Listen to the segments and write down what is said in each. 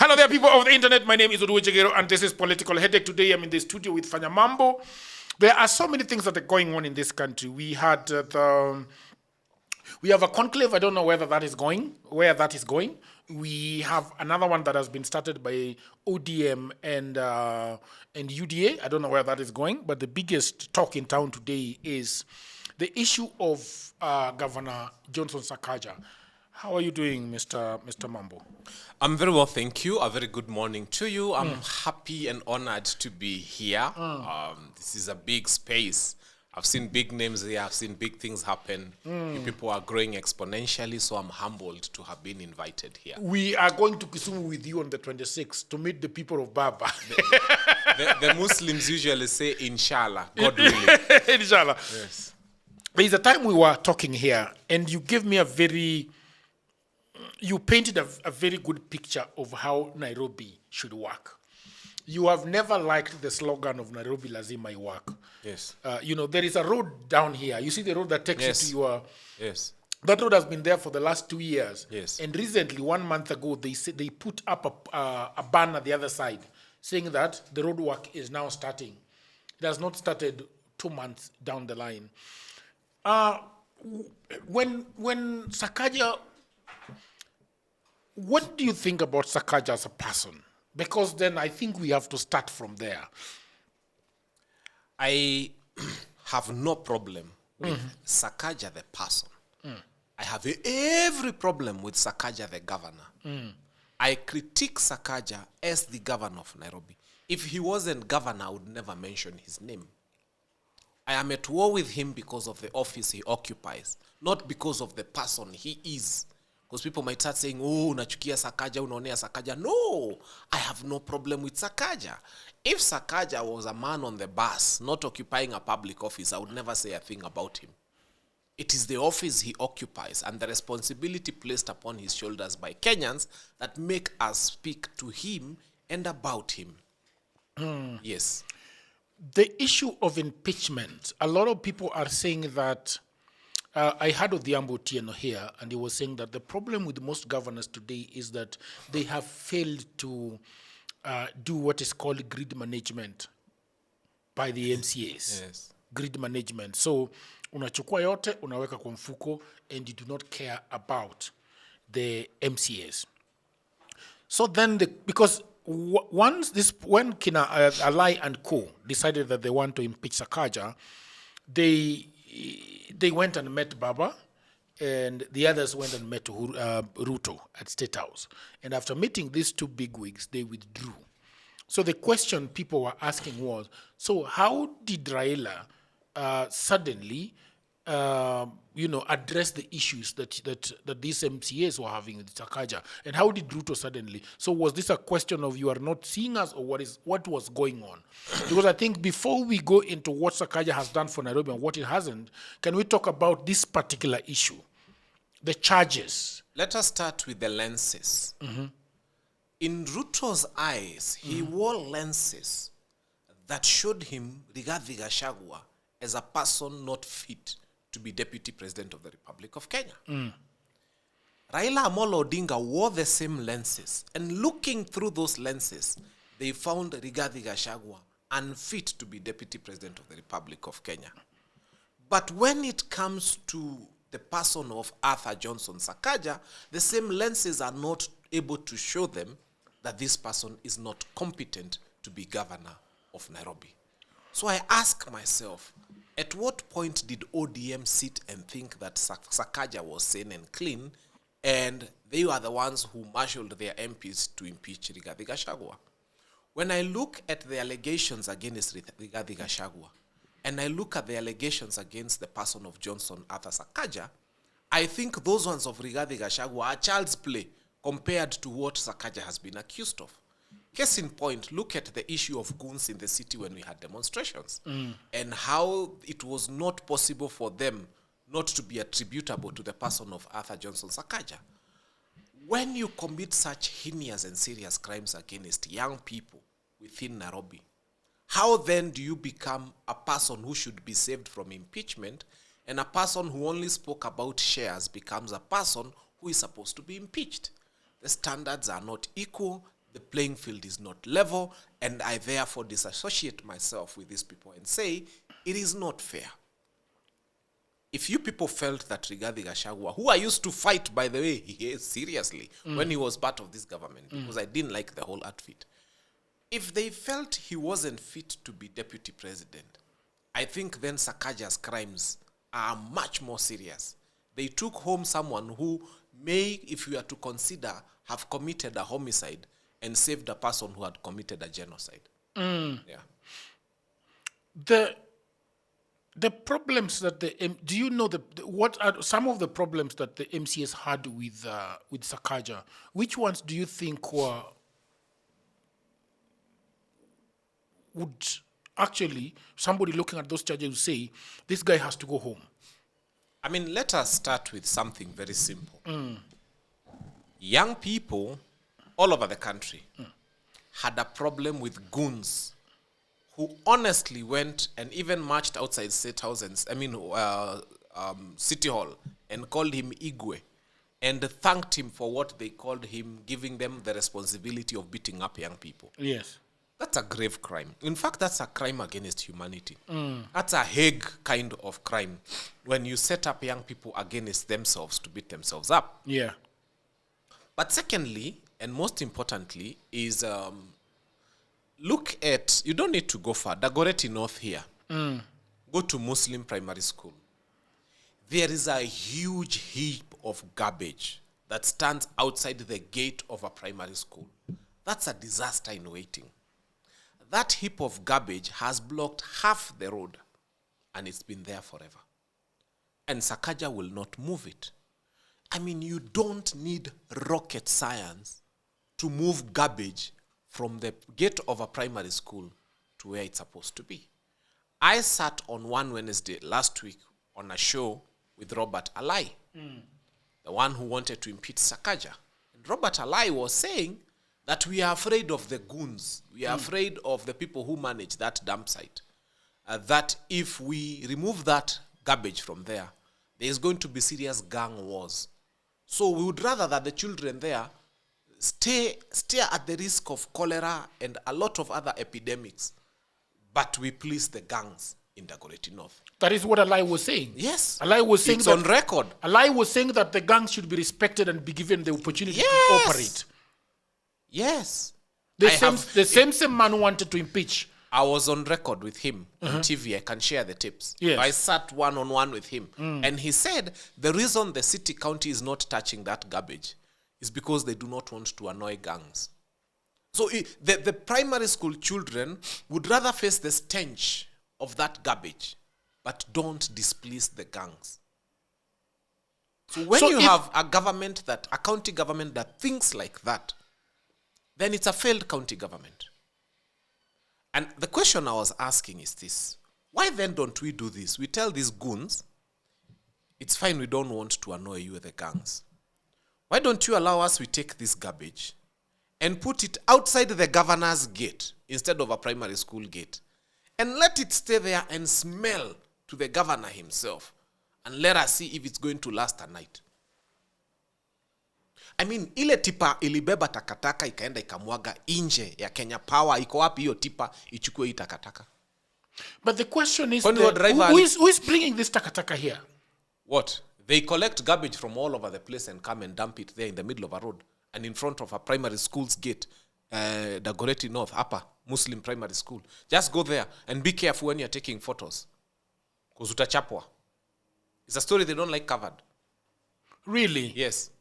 Hello there, people of the internet. My name is Oduwe Jegero, and this is Political Headache. Today, I'm in the studio with FANYA MAMBO. There are so many things that are going on in this country. We have a conclave. I don't know where that is going. We have another one that has been started by ODM and UDA. I don't know where that is going. But the biggest talk in town today is the issue of Governor Johnson Sakaja. How are you doing, Mr. Mambo? I'm very well, thank you. A very good morning to you. I'm happy and honored to be here. This is a big space. I've seen big names here. I've seen big things happen. You people are growing exponentially, so I'm humbled to have been invited here. We are going to Kisumu with you on the 26th to meet the people of Baba. The Muslims usually say, Inshallah, God willing. Inshallah. Yes. There's a time we were talking here, and you gave me you painted a very good picture of how Nairobi should work. You have never liked the slogan of Nairobi lazima iwork. Yes. There is a road down here. You see the road that takes you to your... Yes. That road has been there for the last 2 years. Yes. And recently, 1 month ago, they put up a banner at the other side saying that the road work is now starting. It has not started 2 months down the line. When Sakaja... What do you think about Sakaja as a person? Because then I think we have to start from there. I have no problem with Sakaja the person. I have every problem with Sakaja the governor. I critique Sakaja as the governor of Nairobi. If he wasn't governor, I would never mention his name. I am at war with him because of the office he occupies, not because of the person he is. Because people might start saying, oh, unachukia Sakaja, unaonea Sakaja. No, I have no problem with Sakaja. If Sakaja was a man on the bus, not occupying a public office, I would never say a thing about him. It is the office he occupies and the responsibility placed upon his shoulders by Kenyans that make us speak to him and about him. Yes. The issue of impeachment, a lot of people are saying that I had Odhiambo Otieno here, and he was saying that the problem with most governors today is that they have failed to do what is called grid management by the MCAs. Yes. Grid management. So, unachukua yote, unaweka kwa mfuko, and you do not care about the MCAs. So then, because when Kina Alai and Co. decided that they want to impeach Sakaja, they went and met Baba, and the others went and met Ruto at State House. And after meeting these two bigwigs, they withdrew. So the question people were asking was, so how did Raila suddenly, address the issues that these MCAs were having with Sakaja? And how did Ruto suddenly? So was this a question of you are not seeing us, or what was going on? Because I think before we go into what Sakaja has done for Nairobi and what it hasn't, can we talk about this particular issue, the charges? Let us start with the lenses. In Ruto's eyes, he wore lenses that showed him Rigathi Gachagua as a person not fit to be Deputy President of the Republic of Kenya. Raila Amolo Odinga wore the same lenses, and looking through those lenses, they found Rigathi Gachagua unfit to be Deputy President of the Republic of Kenya. But when it comes to the person of Arthur Johnson Sakaja, the same lenses are not able to show them that this person is not competent to be governor of Nairobi. So I ask myself, at what point did ODM sit and think that Sakaja was sane and clean, and they were the ones who marshaled their MPs to impeach Rigathi Gachagua? When I look at the allegations against Rigathi Gachagua, and I look at the allegations against the person of Johnson Arthur Sakaja, I think those ones of Rigathi Gachagua are child's play compared to what Sakaja has been accused of. Case in point, look at the issue of goons in the city when we had demonstrations and how it was not possible for them not to be attributable to the person of Arthur Johnson Sakaja. When you commit such heinous and serious crimes against young people within Nairobi, how then do you become a person who should be saved from impeachment, and a person who only spoke about shares becomes a person who is supposed to be impeached? The standards are not equal. the playing field is not level, and I therefore disassociate myself with these people and say, it is not fair. If you people felt that Rigathi Gachagua, who I used to fight, by the way, seriously, when he was part of this government, because I didn't like the whole outfit, if they felt he wasn't fit to be deputy president, I think then Sakaja's crimes are much more serious. They took home someone who may, if you are to consider, have committed a homicide and saved a person who had committed a genocide. Yeah. The problems that do you know what are some of the problems that the MCAs had with Sakaja? Which ones do you think would actually somebody looking at those charges would say this guy has to go home? I mean, let us start with something very simple. Young people all over the country had a problem with goons who honestly went and even marched outside State House and City Hall and called him Igwe and thanked him for what they called him giving them the responsibility of beating up young people. Yes. That's a grave crime. In fact, that's a crime against humanity. That's a Hague kind of crime when you set up young people against themselves to beat themselves up. Yeah. But secondly, and most importantly, is look at, you don't need to go far, Dagoretti North here. Go to Muslim primary school. There is a huge heap of garbage that stands outside the gate of a primary school. That's a disaster in waiting. That heap of garbage has blocked half the road, and it's been there forever. And Sakaja will not move it. I mean, you don't need rocket science to move garbage from the gate of a primary school to where it's supposed to be. I sat on one Wednesday last week on a show with Robert Alai, the one who wanted to impeach Sakaja. And Robert Alai was saying that we are afraid of the goons. We are afraid of the people who manage that dump site. That if we remove that garbage from there, there is going to be serious gang wars. So we would rather that the children there stay at the risk of cholera and a lot of other epidemics, but we please the gangs in Dagoretti North. That is what Alai was saying. Yes. Alai was saying it's that on record. Alai was saying that the gangs should be respected and be given the opportunity to operate. Yes. The same man who wanted to impeach. I was on record with him on TV. I can share the tips. Yes. I sat one-on-one with him. And he said the reason the city county is not touching that garbage is because they do not want to annoy gangs. So the primary school children would rather face the stench of that garbage, but don't displease the gangs. So when you have a county government that thinks like that, then it's a failed county government. And the question I was asking is this: why then don't we do this? We tell these goons, it's fine, we don't want to annoy you with the gangs. Why don't you allow us, we take this garbage and put it outside the governor's gate instead of a primary school gate, and let it stay there and smell to the governor himself, and let us see if it's going to last a night. I mean, ile tipa ilibeba takataka ikaenda ikamwaga nje ya Kenya Power. Iko wapi hiyo tipa ichukue hii takataka? But the question is, who is bringing this takataka here? What? They collect garbage from all over the place and come and dump it there in the middle of a road and in front of a primary school's gate, Dagoretti North, Upper Muslim Primary School. Just go there and be careful when you're taking photos, because utachapwa. It's a story they don't like covered. Really? Yes.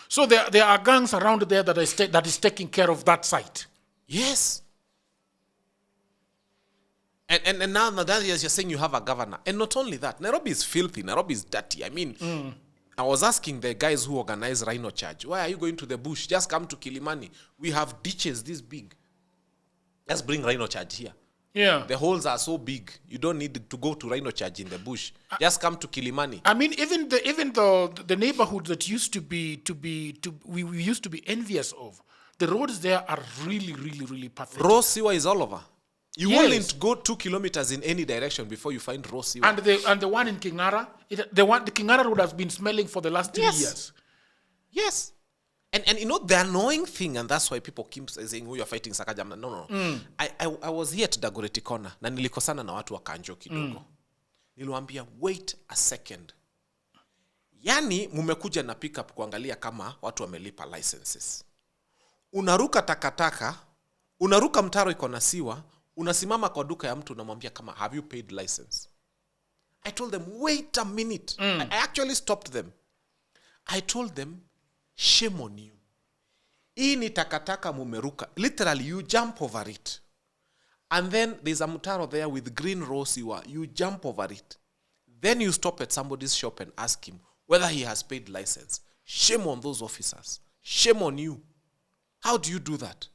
So there are gangs around there that is taking care of that site. Yes. And now that you're saying you have a governor. And not only that, Nairobi is filthy. Nairobi is dirty. I mean, I was asking the guys who organize Rhino Charge, why are you going to the bush? Just come to Kilimani. We have ditches this big. Just bring Rhino Charge here. Yeah. The holes are so big. You don't need to go to Rhino Charge in the bush. Just come to Kilimani. I mean, even the neighborhood that we used to be envious of, the roads there are really, really, really pathetic. Raw sewer is all over. You wouldn't go 2 kilometers in any direction before you find raw sewer. And the one in Kingara, the Kingara road has been smelling for the last 3 years. Yes. And you know, the annoying thing, and that's why people keep saying, oh, you're fighting Sakaja. No. I was here at Dagoretti Corner, na nilikosana na watu wa Kanjo kidogo. Niliwaambia, wait a second. Yani, mumekuja na pick up kuangalia kama watu wamelipa licenses. Unaruka takataka, unaruka mtaro iko na siwa, unasimama kwa duka ya mtu unamwambia kama, have you paid license? I told them, wait a minute. I actually stopped them. I told them, shame on you. Hii ni takataka mumeruka. Literally, you jump over it. And then there's a mutaro there with green rose. You jump over it. Then you stop at somebody's shop and ask him whether he has paid license. Shame on those officers. Shame on you. How do you do that?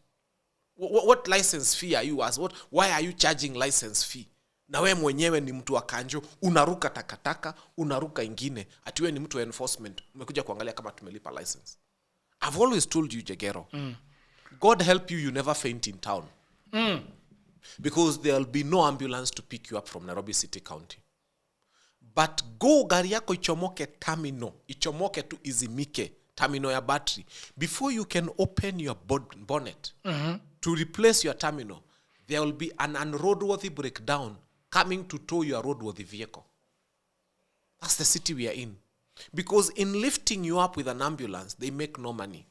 What license fee are you as? Why are you charging license fee? Na wewe mwenyewe ni mtu wa Kanjo, unaruka takataka, unaruka ingine, ati wewe ni mtu wa enforcement, umekuja kuangalia kama tumelipa license. I've always told you, Jegero, God help you never faint in town. Because there'll be no ambulance to pick you up from Nairobi City County. But go gari yako ichomoke terminal, ichomoke tu izimike, terminal ya battery. Before you can open your bonnet to replace your terminal, there will be an unroadworthy breakdown coming to tow your roadworthy vehicle. That's the city we are in. Because in lifting you up with an ambulance, they make no money.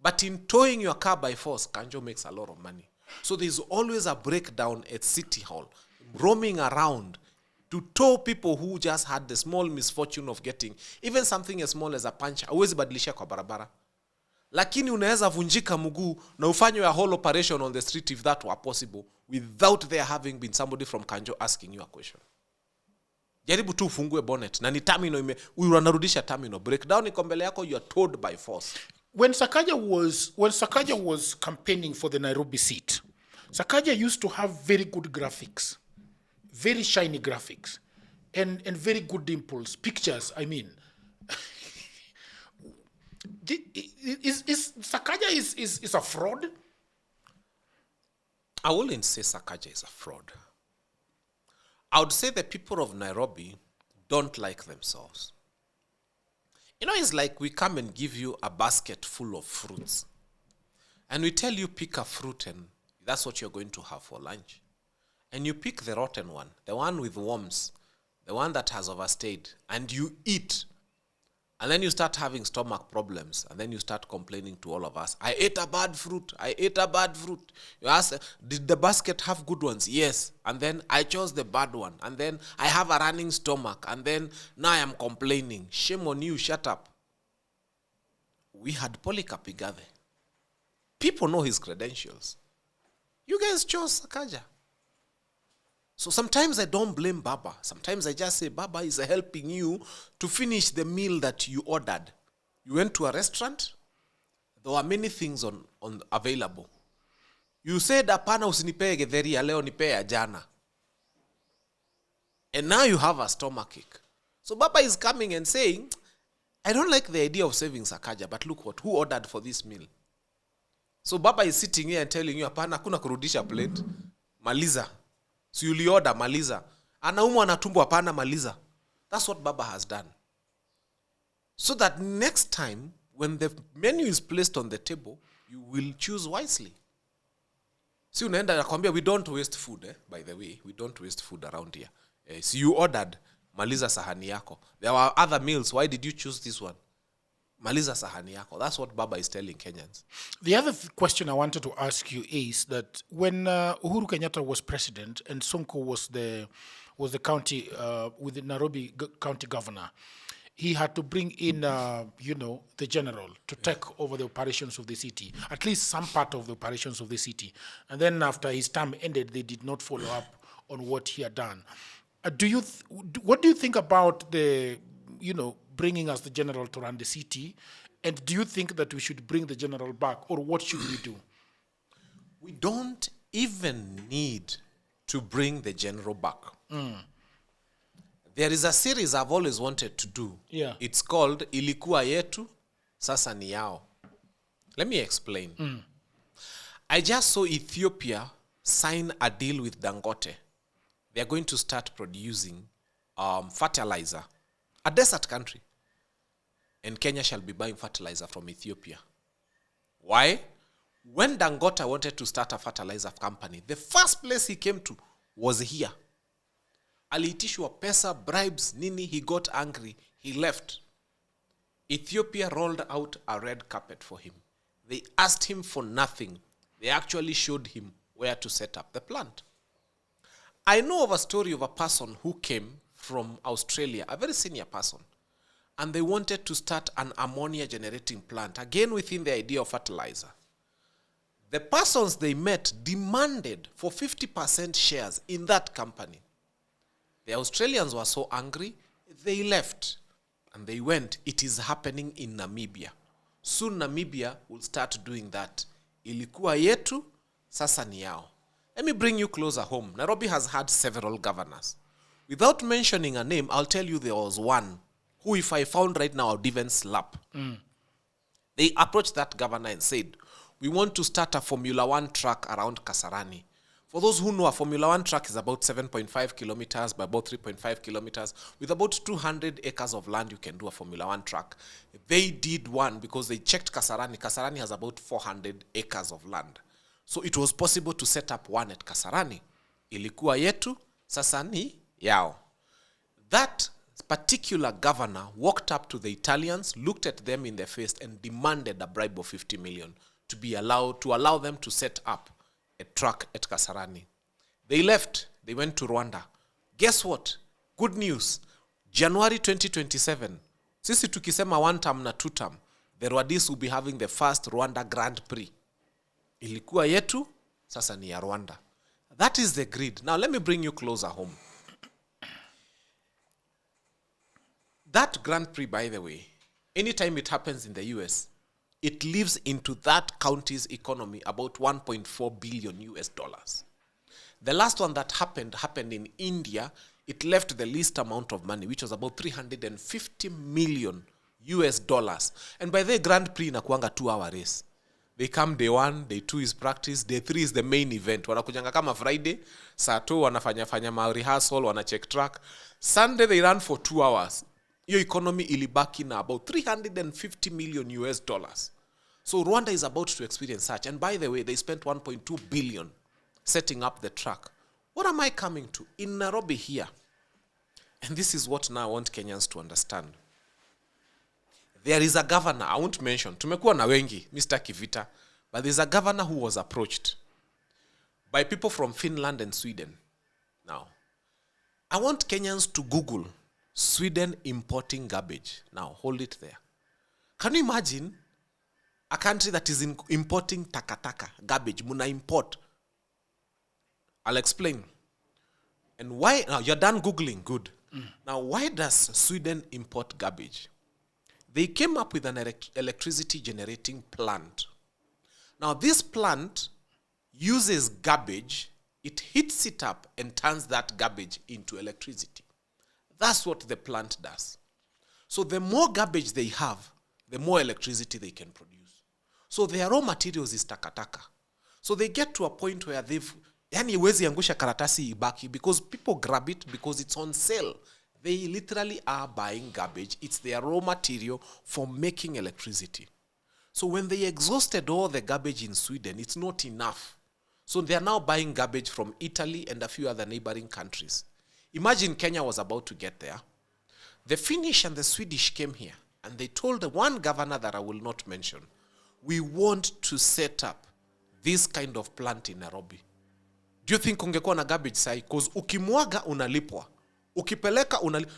But in towing your car by force, Kanjo makes a lot of money. So there's always a breakdown at City Hall, roaming around to tow people who just had the small misfortune of getting even something as small as a punch. Huwezi badilisha kwa barabara. Lakini unaweza vunjika mguu na ufanye a whole operation on the street if that were possible without there having been somebody from Kanjo asking you a question. Jaribu tu ufungue bonnet na ni terminal unarudisha terminal. Breakdown iko mbele yako, you are towed by force. When Sakaja was campaigning for the Nairobi seat, Sakaja used to have very good graphics, very shiny graphics, and very good dimples, pictures, I mean. Is Sakaja is a fraud? I wouldn't say Sakaja is a fraud. I would say the people of Nairobi don't like themselves. You know, it's like we come and give you a basket full of fruits. And we tell you pick a fruit and that's what you're going to have for lunch. And you pick the rotten one, the one with worms, the one that has overstayed, and you eat. And then you start having stomach problems. And then you start complaining to all of us. I ate a bad fruit. I ate a bad fruit. You ask, did the basket have good ones? Yes. And then I chose the bad one. And then I have a running stomach. And then now I am complaining. Shame on you. Shut up. We had Polycarp Igathe. People know his credentials. You guys chose Sakaja. So sometimes I don't blame Baba. Sometimes I just say, Baba is helping you to finish the meal that you ordered. You went to a restaurant. There were many things on available. You said, apana usinipee getheri ya leo nipee ya jana. And now you have a stomachache. So Baba is coming and saying, I don't like the idea of saving Sakaja, but look who ordered for this meal. So Baba is sitting here and telling you, apana kuna kurudisha plate. Maliza. So you order maliza. Anaumwa na tumbo hapana maliza. That's what Baba has done. So that next time, when the menu is placed on the table, you will choose wisely. Si unaenda nakwambia, we don't waste food, by the way. We don't waste food around here. So you ordered, maliza sahani yako. There were other meals. Why did you choose this one? Maliza sahani yako. That's what Baba is telling Kenyans. The other question I wanted to ask you is that when Uhuru Kenyatta was president and Sonko was the county with the Nairobi county governor, he had to bring in the general to take over the operations of the city, at least some part of the operations of the city. And then after his term ended, they did not follow up on what he had done. What do you think about the bringing us the general to run the city? And do you think that we should bring the general back, or what should we do? We don't even need to bring the general back. There is a series I've always wanted to do. Yeah. It's called Ilikuwa Yetu, Sasa Ni Yao. Let me explain. I just saw Ethiopia sign a deal with Dangote. They're going to start producing fertilizer. A desert country. And Kenya shall be buying fertilizer from Ethiopia. Why? When Dangote wanted to start a fertilizer company, the first place he came to was here. Aliitishwa pesa, bribes, nini, he got angry, he left. Ethiopia rolled out a red carpet for him. They asked him for nothing. They actually showed him where to set up the plant. I know of a story of a person who came from Australia, a very senior person, and they wanted to start an ammonia generating plant, again within the idea of fertilizer. The persons they met demanded for 50% shares in that company. The Australians were so angry, they left and they went. It is happening in Namibia. Soon Namibia will start doing that. Ilikuwa yetu, sasa ni yao. Let me bring you closer home. Nairobi has had several governors. Without mentioning a name, I'll tell you there was one who, if I found right now, I would even slap. They approached that governor and said, we want to start a Formula 1 track around Kasarani. For those who know, a Formula 1 track is about 7.5 kilometers by about 3.5 kilometers. With about 200 acres of land, you can do a Formula 1 track. They did one because they checked Kasarani. Kasarani has about 400 acres of land. So it was possible to set up one at Kasarani. Ilikuwa yetu, sasa ni yao. That particular governor walked up to the Italians, looked at them in the face, and demanded a bribe of 50 million to allow them to set up a track at Kasarani. They left. They went to Rwanda. Guess what? Good news. January 2027, sisi tukisema 1 term na 2 term, the Rwandese will be having the first Rwanda Grand Prix. Ilikuwa yetu, sasa ni ya Rwanda. That is the greed. Now let me bring you closer home. That Grand Prix, by the way, anytime it happens in the US, it lives into that county's economy about 1.4 billion US dollars. The last one that happened in India. It left the least amount of money, which was about 350 million US dollars. And by the Grand Prix, inakuanga 2-hour race. They come day 1, day 2 is practice, day 3 is the main event. Wanakujanga kama Friday, saa 2 wanafanya ma rehearsal, wana check track. Sunday they run for 2 hours. Your economy ilibaki na about 350 million US dollars. So Rwanda is about to experience such. And by the way, they spent 1.2 billion setting up the track. What am I coming to? In Nairobi here, and this is what now I want Kenyans to understand. There is a governor, I won't mention, tumekuwa na wengi, Mr. Kivita, but there's a governor who was approached by people from Finland and Sweden. Now, I want Kenyans to Google Sweden importing garbage. Now, hold it there. Can you imagine a country that is importing takataka, garbage, muna import? I'll explain. And why, now you're done Googling, good. Now, why does Sweden import garbage? They came up with an electricity generating plant. Now, this plant uses garbage, it heats it up and turns that garbage into electricity. That's what the plant does. So the more garbage they have, the more electricity they can produce. So their raw materials is takataka. So they get to a point where yani huwezi angusha karatasi ibaki because people grab it because it's on sale. They literally are buying garbage. It's their raw material for making electricity. So when they exhausted all the garbage in Sweden, it's not enough. So they are now buying garbage from Italy and a few other neighboring countries. Imagine Kenya was about to get there. The Finnish and the Swedish came here and they told the one governor that I will not mention, we want to set up this kind of plant in Nairobi. Do you think ungekuwa na garbage sai? Because ukimwaga unalipwa. Ukipeleka unalipwa.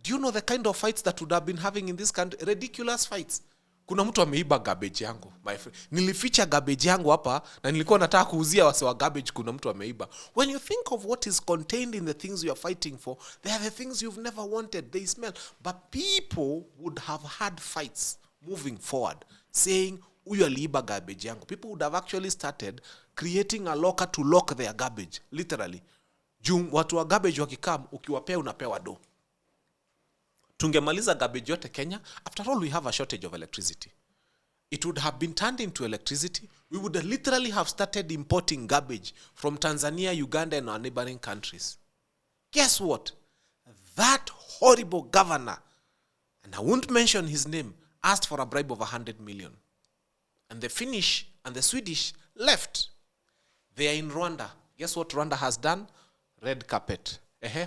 Do you know the kind of fights that would have been having in this country? Ridiculous fights. Kuna mtu ameiba garbage yangu, my friend. Nilificha garbage yangu hapa na nilikuwa nataka kuuzia wase wa garbage, kuna mtu ameiba. When you think of what is contained in the things you are fighting for, they are the things you've never wanted. They smell. But people would have had fights moving forward, saying, huyu aliiba garbage yangu. People would have actually started creating a locker to lock their garbage, literally. Watu wa garbage wakikam, ukiwapea unapewa do. Tungemaliza garbage yote Kenya. After all, we have a shortage of electricity. It would have been turned into electricity. We would literally have started importing garbage from Tanzania, Uganda, and our neighboring countries. Guess what? That horrible governor, and I won't mention his name, asked for a bribe of 100 million. and the Finnish and the Swedish left. They are in Rwanda. Guess what Rwanda has done? Red carpet.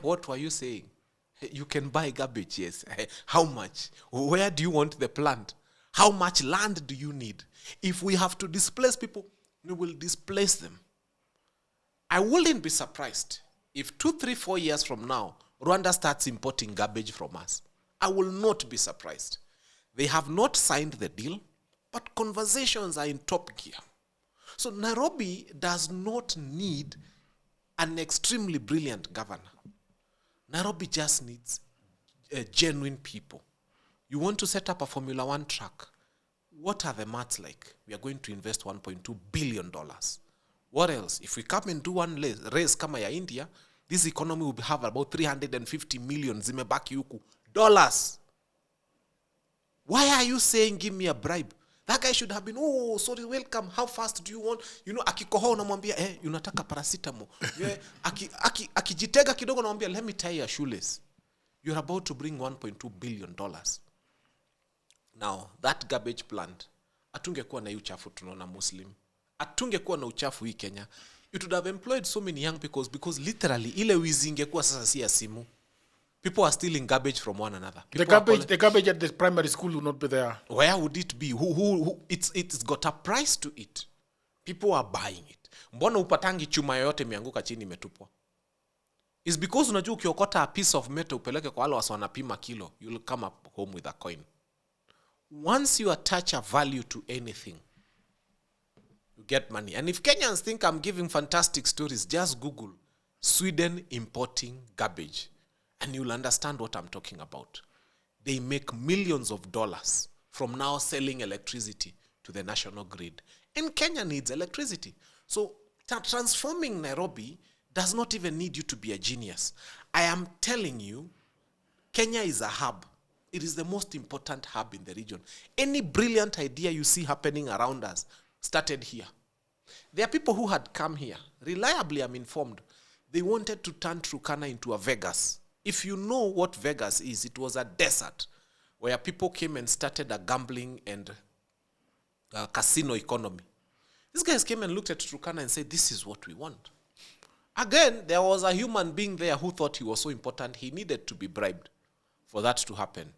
What were you saying? You can buy garbage, yes. How much? Where do you want the plant? How much land do you need? If we have to displace people, we will displace them. I wouldn't be surprised if 2, 3, 4 years from now, Rwanda starts importing garbage from us. I will not be surprised. They have not signed the deal, but conversations are in top gear. So Nairobi does not need an extremely brilliant governor. Nairobi just needs genuine people. You want to set up a Formula 1 track. What are the maths like? We are going to invest $1.2 billion. What else? If we come and do one race kama ya India, this economy will have about 350 million zimebaki huku dollars. Why are you saying give me a bribe? That guy should have been, oh, sorry, welcome. How fast do you want? You know, akikohoa unamwambia, unataka paracetamol. Akijitega kidogo unamwambia, let me tie your shoelace. You're about to bring $1.2 billion. Now, that garbage plant, atungekuwa na uchafu tunaona Muslim. Atungekuwa na uchafu hii Kenya. It would have employed so many young people because literally, ile wizi ingekuwa sasa si ya simu. People are stealing garbage from one another. The garbage at the primary school will not be there. Where would it be? Who it's got a price to it. People are buying it. Mbona upatangi chuma yote imeanguka chini imetupwa? It's because unajua ukiokota a piece of metal upeleke kwa wale wanapima kilo, you'll come up home with a coin. Once you attach a value to anything, you get money. And if Kenyans think I'm giving fantastic stories, just Google Sweden importing garbage. And you'll understand what I'm talking about. They make millions of dollars from now selling electricity to the national grid. And Kenya needs electricity. So transforming Nairobi does not even need you to be a genius. I am telling you, Kenya is a hub. It is the most important hub in the region. Any brilliant idea you see happening around us started here. There are people who had come here. Reliably, I'm informed. They wanted to turn Turkana into a Vegas. If you know what Vegas is, it was a desert where people came and started a gambling and casino economy. These guys came and looked at Turkana and said, this is what we want. Again, there was a human being there who thought he was so important, he needed to be bribed for that to happen.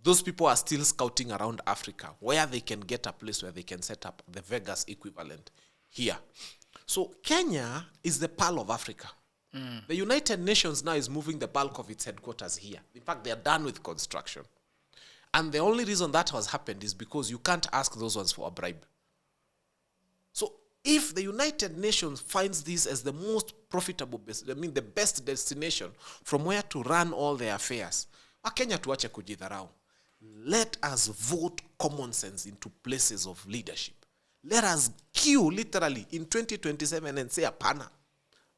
Those people are still scouting around Africa where they can get a place where they can set up the Vegas equivalent here. So Kenya is the pearl of Africa. The United Nations now is moving the bulk of its headquarters here. In fact, they are done with construction. And the only reason that has happened is because you can't ask those ones for a bribe. So if the United Nations finds this as the most profitable, the best destination from where to run all their affairs, Kenya tuache kujidharau. Let us vote common sense into places of leadership. Let us queue literally in 2027 and say, apana.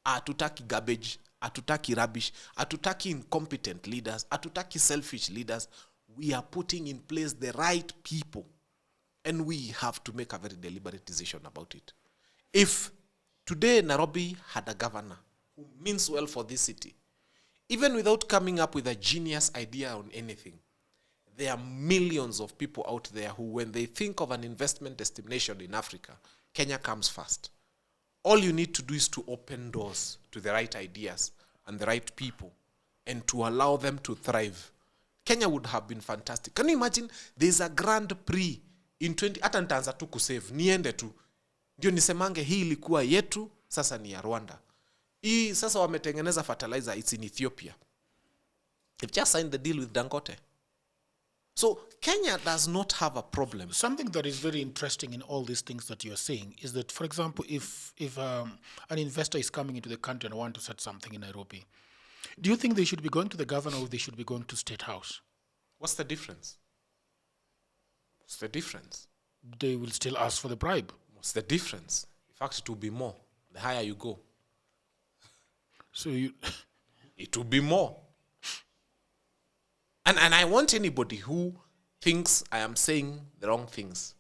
Atutaki garbage, atutaki rubbish, atutaki incompetent leaders, atutaki selfish leaders. We are putting in place the right people. And we have to make a very deliberate decision about it. If today Nairobi had a governor who means well for this city, even without coming up with a genius idea on anything, there are millions of people out there who, when they think of an investment destination in Africa, Kenya comes first. All you need to do is to open doors to the right ideas and the right people and to allow them to thrive. Kenya would have been fantastic. Can you imagine there's a Grand Prix in 20... Hata nitaanza tu kusave. Niende tu. Ndio nisemange hii ilikuwa yetu, sasa ni ya Rwanda. Hii sasa wametengeneza fertilizer, it's in Ethiopia. They've just signed the deal with Dangote. So Kenya does not have a problem. Something that is very interesting in all these things that you are saying is that, for example, if an investor is coming into the country and want to set something in Nairobi, do you think they should be going to the governor or they should be going to State House? What's the difference? What's the difference? They will still ask for the bribe. What's the difference? In fact, it will be more the higher you go. So you... It will be more. And I want anybody who thinks I am saying the wrong things.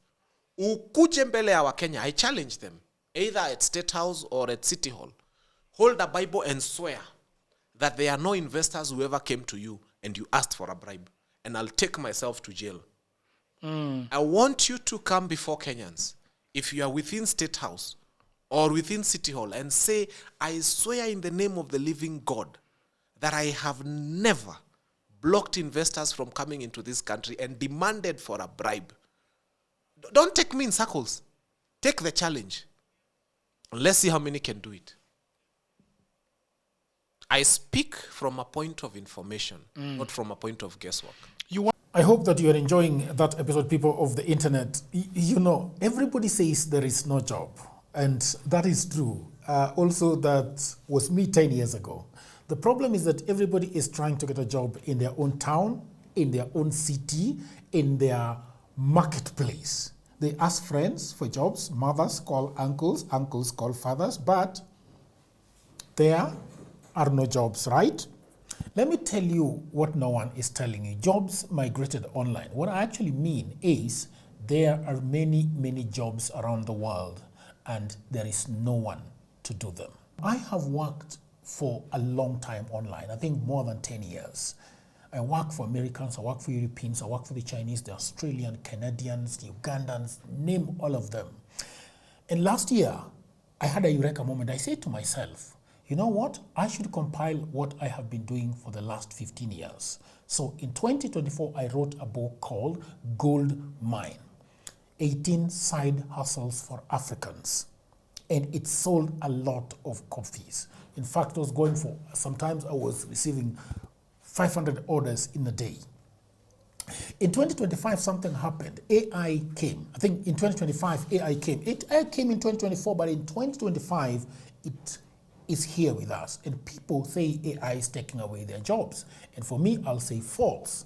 Ukuje mbele ya Wakenya, I challenge them, either at State House or at City Hall. Hold a Bible and swear that there are no investors who ever came to you and you asked for a bribe. And I'll take myself to jail. I want you to come before Kenyans if you are within State House or within City Hall and say, I swear in the name of the living God that I have never blocked investors from coming into this country and demanded for a bribe. Don't take me in circles. Take the challenge. Let's see how many can do it. I speak from a point of information, not from a point of guesswork. I hope that you are enjoying that episode, people of the internet. You know, everybody says there is no job, and that is true. Also, that was me 10 years ago. The problem is that everybody is trying to get a job in their own town, in their own city, in their marketplace. They ask friends for jobs, mothers call uncles, uncles call fathers, but there are no jobs, right? Let me tell you what no one is telling you. Jobs migrated online. What I actually mean is there are many, many jobs around the world and there is no one to do them. I have worked for a long time online, I think more than 10 years. I work for Americans, I work for Europeans, I work for the Chinese, the Australian, Canadians, the Ugandans, name all of them. And last year, I had a eureka moment. I said to myself, you know what? I should compile what I have been doing for the last 15 years. So in 2024, I wrote a book called Gold Mine, 18 Side Hustles for Africans. And it sold a lot of copies. In fact, I was going for, sometimes I was receiving 500 orders in a day. In 2025, something happened. AI came. I think in 2025, AI came. AI came in 2024, but in 2025, it is here with us. And people say AI is taking away their jobs. And for me, I'll say false.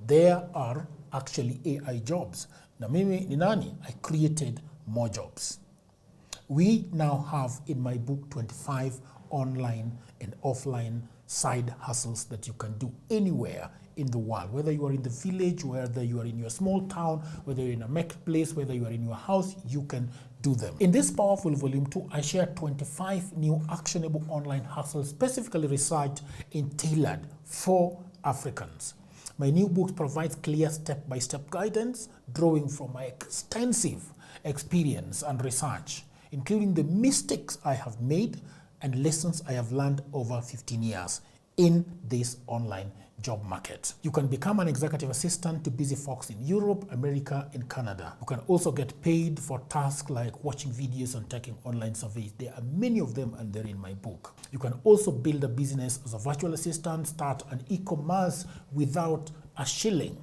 There are actually AI jobs. Now, mimi ni nani? I created more jobs. We now have in my book 25 online and offline side hustles that you can do anywhere in the world, whether you are in the village, whether you are in your small town, whether you're in a marketplace, whether you are in your house, you can do them. In this powerful volume 2, I share 25 new actionable online hustles specifically researched and tailored for Africans. My new book provides clear step-by-step guidance, drawing from my extensive experience and research, including the mistakes I have made and lessons I have learned over 15 years in this online job market. You can become an executive assistant to busy folks in Europe, America, and Canada. You can also get paid for tasks like watching videos and taking online surveys. There are many of them and they're in my book. You can also build a business as a virtual assistant, start an e-commerce without a shilling.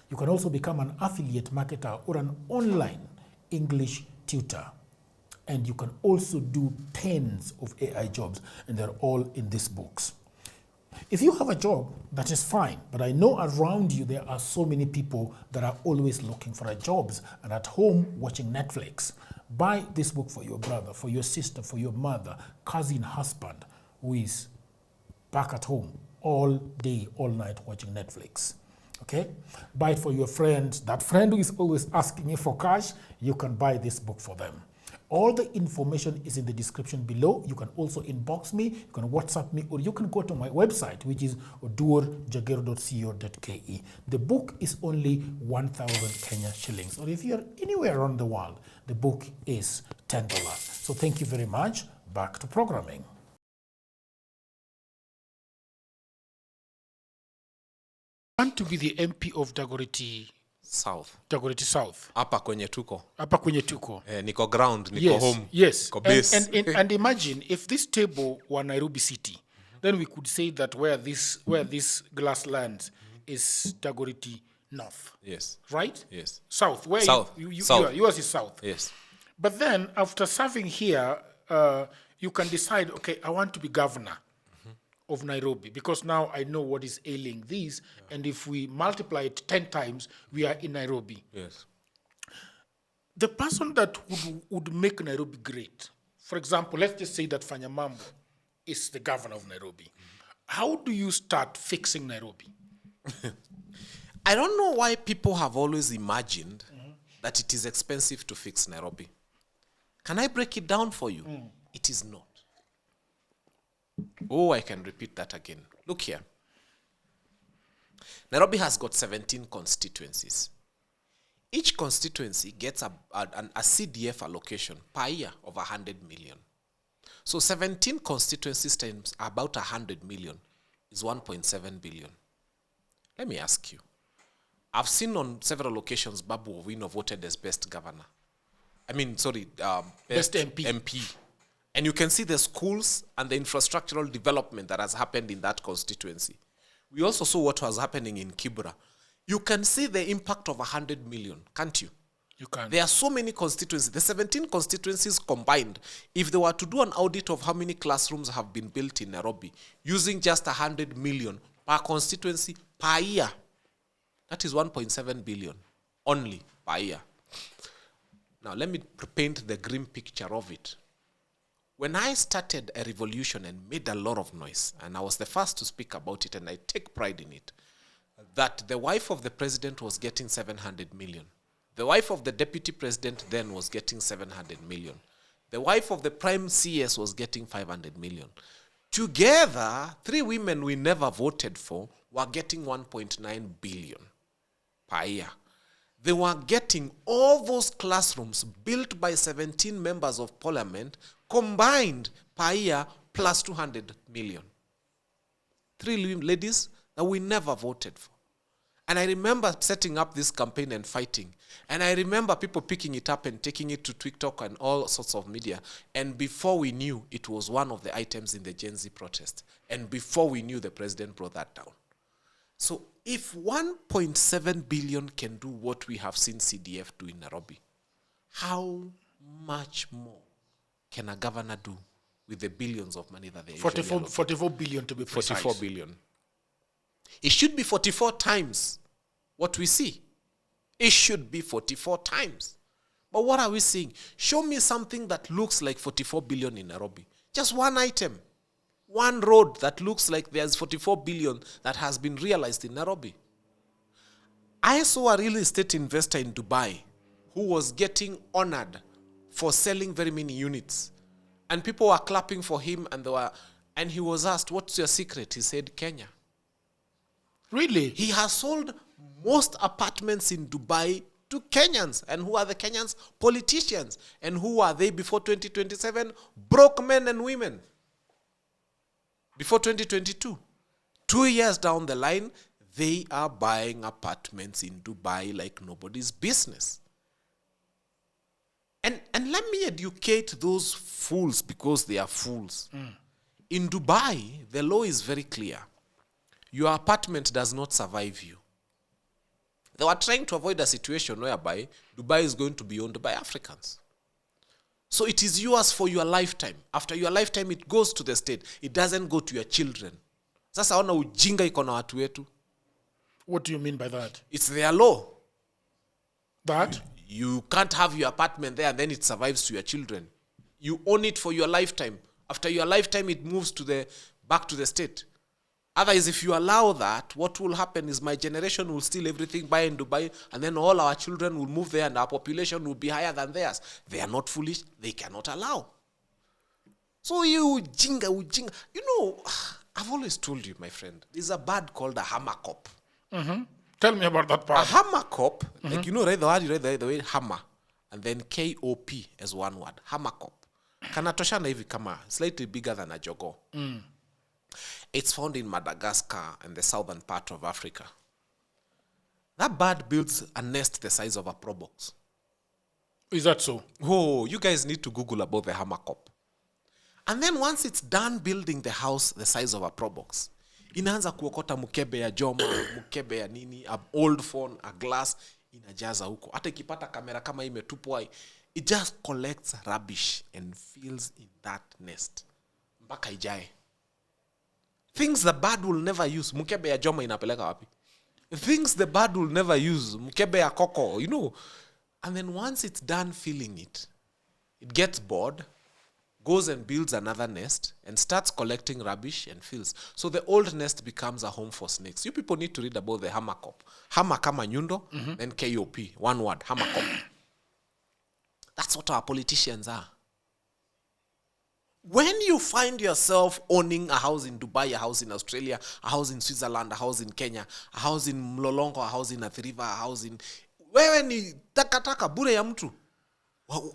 You can also become an affiliate marketer or an online English tutor. And you can also do tens of AI jobs, and they're all in these books. If you have a job, that is fine, but I know around you there are so many people that are always looking for jobs and at home watching Netflix. Buy this book for your brother, for your sister, for your mother, cousin, husband, who is back at home all day, all night watching Netflix. Okay? Buy it for your friends. That friend who is always asking you for cash, you can buy this book for them. All the information is in the description below. You can also inbox me, you can WhatsApp me, or you can go to my website, which is oduorjagero.co.ke. The book is only 1,000 Kenya shillings. Or if you're anywhere around the world, the book is $10. So thank you very much. Back to programming. I want to be the MP of Dagoretti South. Dagoretti South. Hapa kwenye tuko. Hapa kwenye tuko. Niko ground, niko home. Yes. Niko base. And imagine if this table were Nairobi City, then we could say that where this glass lands is Dagoretti North. Yes. Right? Yes. South. Where South. South. Yours is south. Yes. But then after serving here, you can decide, okay, I want to be governor of Nairobi, because now I know what is ailing these, and if we multiply it 10 times, we are in Nairobi. Yes. The person that would make Nairobi great, for example, let's just say that FANYA MAMBO is the governor of Nairobi. How do you start fixing Nairobi? I don't know why people have always imagined that it is expensive to fix Nairobi. Can I break it down for you? It is not. Oh, I can repeat that again. Look here. Nairobi has got 17 constituencies. Each constituency gets a CDF allocation per year of 100 million. So 17 constituencies times about 100 million is 1.7 billion. Let me ask you. I've seen on several occasions Babu Owino voted as best governor. Best MP. And you can see the schools and the infrastructural development that has happened in that constituency. We also saw what was happening in Kibra. You can see the impact of 100 million, can't you? You can. There are so many constituencies. The 17 constituencies combined, if they were to do an audit of how many classrooms have been built in Nairobi, using just 100 million per constituency per year, that is 1.7 billion only per year. Now, let me paint the grim picture of it. When I started a revolution and made a lot of noise, and I was the first to speak about it, and I take pride in it, that the wife of the president was getting 700 million. The wife of the deputy president then was getting 700 million. The wife of the prime CS was getting 500 million. Together, 3 women we never voted for were getting 1.9 billion per year. They were getting all those classrooms built by 17 members of parliament combined per year plus 200 million. 3 ladies that we never voted for. And I remember setting up this campaign and fighting. And I remember people picking it up and taking it to TikTok and all sorts of media. And before we knew, it was one of the items in the Gen Z protest. And before we knew, the president brought that down. So if 1.7 billion can do what we have seen CDF do in Nairobi, how much more can a governor do with the billions of money that they 44 billion to be precise. 44 billion. It should be 44 times what we see. It should be 44 times. But what are we seeing? Show me something that looks like 44 billion in Nairobi. Just one item. One road that looks like there's 44 billion that has been realized in Nairobi. I saw a real estate investor in Dubai who was getting honored for selling very many units. And people were clapping for him, and he was asked, "What's your secret?" He said, "Kenya." Really? He has sold most apartments in Dubai to Kenyans. And who are the Kenyans? Politicians. And who are they before 2027? Broke men and women. Before 2022. 2 years down the line, they are buying apartments in Dubai like nobody's business. And let me educate those fools, because they are fools. In Dubai, the law is very clear. Your apartment does not survive you. They were trying to avoid a situation whereby Dubai is going to be owned by Africans. So it is yours for your lifetime. After your lifetime, it goes to the state. It doesn't go to your children. Sasa ona ujinga iko na watu wetu. What do you mean by that? It's their law. That? You can't have your apartment there and then it survives to your children. You own it for your lifetime. After your lifetime, it moves back to the state. Otherwise, if you allow that, what will happen is my generation will steal everything, buy in Dubai, and then all our children will move there and our population will be higher than theirs. They are not foolish. They cannot allow. So you jinga. You know, I've always told you, my friend, there's a bird called a hammer cop. Mm-hmm. Tell me about that part. A hammer cop, like, you know, right, you read the way hammer, and then K-O-P as one word, hammer cop. Kanatoshana hivi kama, slightly bigger than a jogo. It's found in Madagascar and the southern part of Africa. That bird builds a nest the size of a pro box. Is that so? Oh, you guys need to Google about the hammer cop. And then once it's done building the house the size of a pro box, inaanza kuokota mkebe ya joma, mkebe ya nini, an old phone, a glass, inajaza huko. Hata ikipata kamera kama imetupwa, it just collects rubbish and fills in that nest. Mpaka ijae. Things the bird will never use. Mkebe ya joma inapeleka wapi? Things the bird will never use. Mkebe ya koko, you know. And then once it's done filling it, it gets bored, goes and builds another nest, and starts collecting rubbish and fills. So the old nest becomes a home for snakes. You people need to read about the hammer cop. Hammer kama nyundo, then K-O-P. One word, hammer cop. That's what our politicians are. When you find yourself owning a house in Dubai, a house in Australia, a house in Switzerland, a house in Kenya, a house in Mlolongo, a house in Athi River, a house in... Wewe ni takataka bure ya mtu.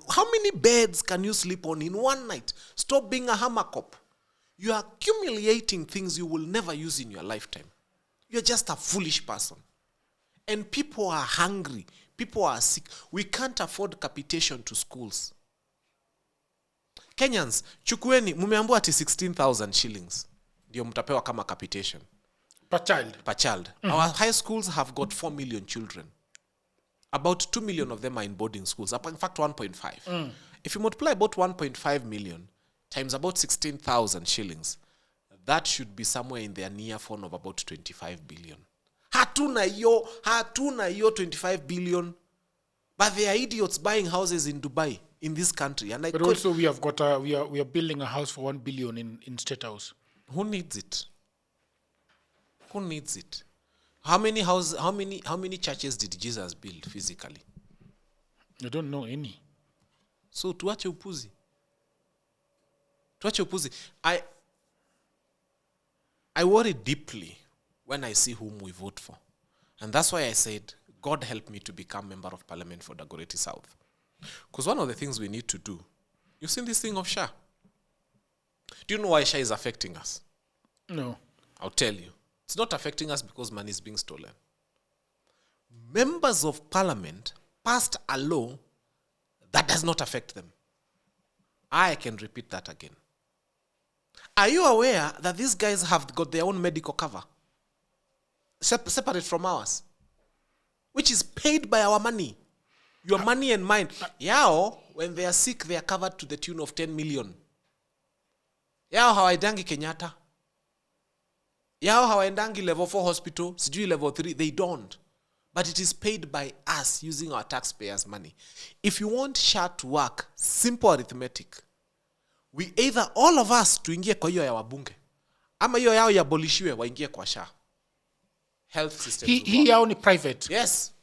How many beds can you sleep on in one night? Stop being a hammer cop. You are accumulating things you will never use in your lifetime. You're just a foolish person. And people are hungry. People are sick. We can't afford capitation to schools. Kenyans, chukueni, mumeambiwa ati 16,000 shillings. Ndio mtapewa kama capitation. Per child. Per child. Our high schools have got 4 million children. About 2 million of them are in boarding schools. In fact, 1.5. If you multiply about 1.5 million times about 16,000 shillings, that should be somewhere in their near phone of about 25 billion. Hatuna yo 25 billion. But they are idiots buying houses in Dubai, in this country. And but also we have got we are building a house for 1 billion in State House. Who needs it? Who needs it? How many churches did Jesus build physically? I don't know any. So tuache upuzi. I worry deeply when I see whom we vote for. And that's why I said, God help me to become member of parliament for Dagoretti South. Because one of the things we need to do, you've seen this thing of SHA. Do you know why SHA is affecting us? No. I'll tell you. It's not affecting us because money is being stolen. Members of parliament passed a law that does not affect them. I can repeat that again. Are you aware that these guys have got their own medical cover? Separate from ours. Which is paid by our money. Your money and mine. Yao, when they are sick, they are covered to the tune of 10 million. Yao hawaidangi Kenyatta. Yao hawaendangi level 4 hospital, sijui level 3, they don't. But it is paid by us using our taxpayers' money. If you want SHA to work, simple arithmetic. We either all of us tuingie kwa hiyo ya wabunge, ama hiyo yao yabolishiwe waingie kwa SHA. Health system. He only private. Yes.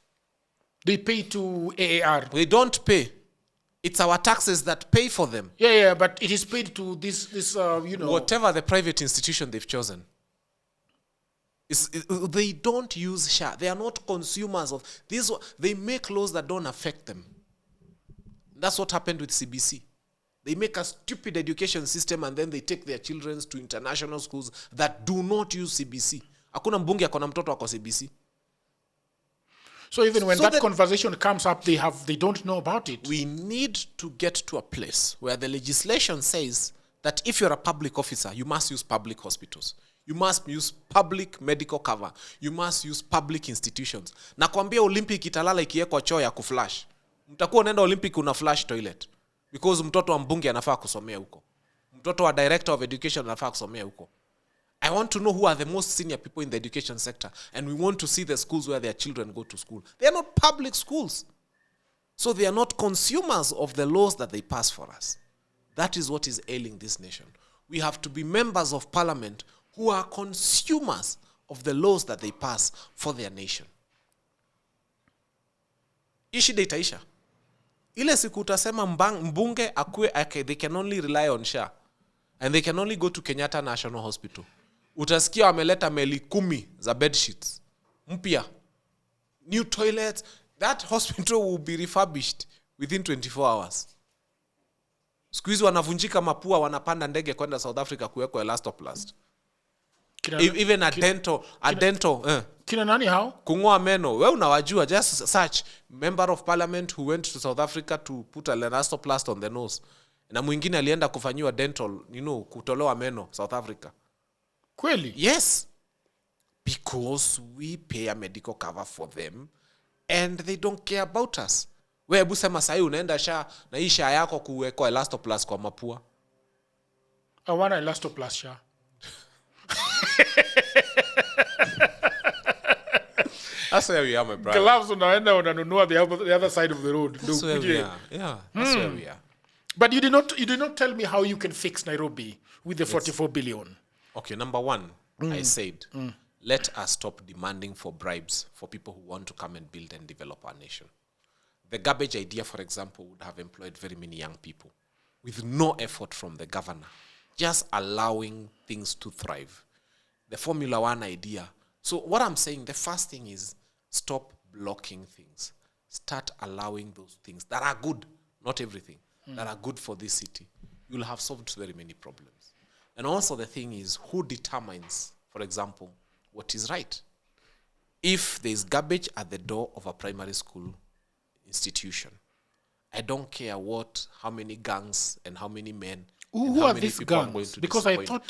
They pay to AAR. We don't pay. It's our taxes that pay for them. Yeah, but it is paid to this whatever the private institution they've chosen. They don't use SHA. They are not consumers of these. They make laws that don't affect them. That's what happened with CBC. They make a stupid education system and then they take their children to international schools that do not use CBC. Hakuna mbunge akona mtoto wako CBC. So even when that conversation comes up, they don't know about it. We need to get to a place where the legislation says that if you're a public officer, you must use public hospitals. You must use public medical cover. You must use public institutions. Na kuambia Olympic italala ikiwekwa choo ya kuflash. Mtakuwa unaenda Olympic una flash toilet. Because mtoto wa mbunge anafaa kusomea huko. Mtoto wa director of education anafaa kusomea huko. I want to know who are the most senior people in the education sector. And we want to see the schools where their children go to school. They are not public schools. So they are not consumers of the laws that they pass for us. That is what is ailing this nation. We have to be members of parliament who are consumers of the laws that they pass for their nation. Ishida itaisha. Ile siku utasema mbunge they can only rely on SHA and they can only go to Kenyatta National Hospital. Utasikia wameleta meli 10 za bed sheets mpya, new toilets. That hospital will be refurbished within 24 hours. Siku hizi wanavunjika mapua, wanapanda ndege kwenda South Africa kuwekwa elastoplast. Even a dental. Kina nani hao? Kung'oa meno. Wewe unawajua, just search member of parliament who went to South Africa to put a elastoplast on the nose. Na mwingine alienda kufanyiwa dental, kutolewa meno South Africa. Kweli? Yes. Because we pay a medical cover for them and they don't care about us. Wewe hebu sema sasa unaenda SHA na hii SHA yako kuwekwa elastoplast kwa mapua. I want elastoplast SHA. That's where we are, my brother. Gloves unaenda unanunua the other side of the road. That's where we are. Yeah, that's where we are. But you did not tell me how you can fix Nairobi with the 44 billion. Okay, number one, I said, let us stop demanding for bribes for people who want to come and build and develop our nation. The garbage idea, for example, would have employed very many young people with no effort from the governor, just allowing things to thrive. The Formula 1 idea. So what I'm saying, the first thing is stop blocking things. start allowing those things that are good, not everything, that are good for this city, you'll have solved very many problems. And also the thing is, who determines, for example, what is right? If there is garbage at the door of a primary school institution, I don't care how many gangs and how many men. Who are these gangs? Because I thought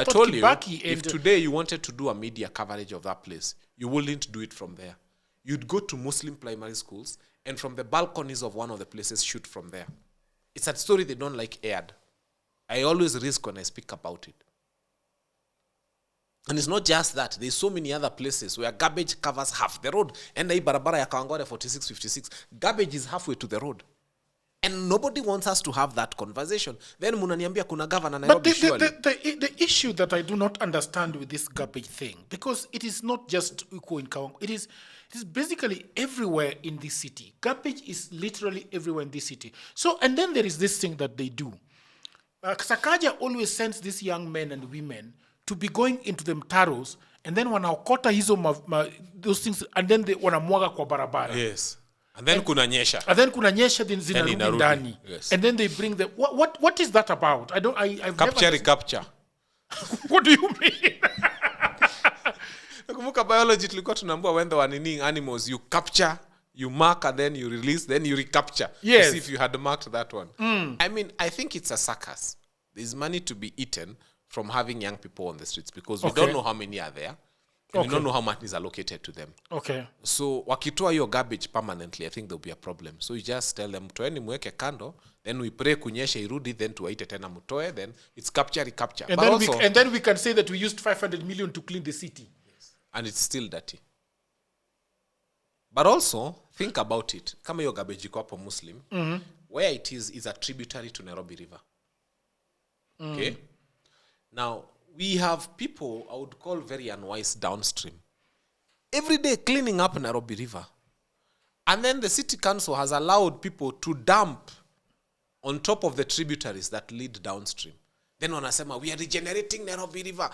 told you, Kibaki if today you wanted to do a media coverage of that place, you wouldn't do it from there. You'd go to Muslim primary schools and from the balconies of one of the places shoot from there. It's a story they don't like aired. I always risk when I speak about it. And it's not just that. There's so many other places where garbage covers half the road. And hii barabara ya Kawangware 46, 56, garbage is halfway to the road. And nobody wants us to have that conversation. Then munaniambia kuna governor Nairobi. But the issue that I do not understand with this garbage thing, because it is not just Uko in Kawangware, it is basically everywhere in this city. Garbage is literally everywhere in this city. So, and then there is this thing that they do. Sakaja always sends these young men and women to be going into the mtaros, and then wanaokota hizo those things, and then they wanamwaga kwa barabara. Yes. And then kuna nyesha. And then kuna nyesha zinarudi ndani. Yes. And then they bring them. What is that about? I've capture, never... recapture. What do you mean? Nakumbuka biology tulikuwa tunaambiwa when they were ninning animals, you capture, you mark, and then you release, then you recapture. Yes. To see if you had marked that one. I mean, I think it's a circus. There's money to be eaten from having young people on the streets because we don't know how many are there. We don't know how much is allocated to them. Okay. So wakitoa your garbage permanently, I think there'll be a problem. So you just tell them, toeni mweke kando, then we pray kunyeshe irudi, then tuwaite tena mutoe, then it's capture, recapture. And then we can say that we used 500 million to clean the city. Yes. And it's still dirty. But also, think about it. Kama your garbage iko hapo Muslim, where it is a tributary to Nairobi River. Okay? Now, we have people I would call very unwise downstream. Every day cleaning up Nairobi River. And then the city council has allowed people to dump on top of the tributaries that lead downstream. Then wanasema, we are regenerating Nairobi River.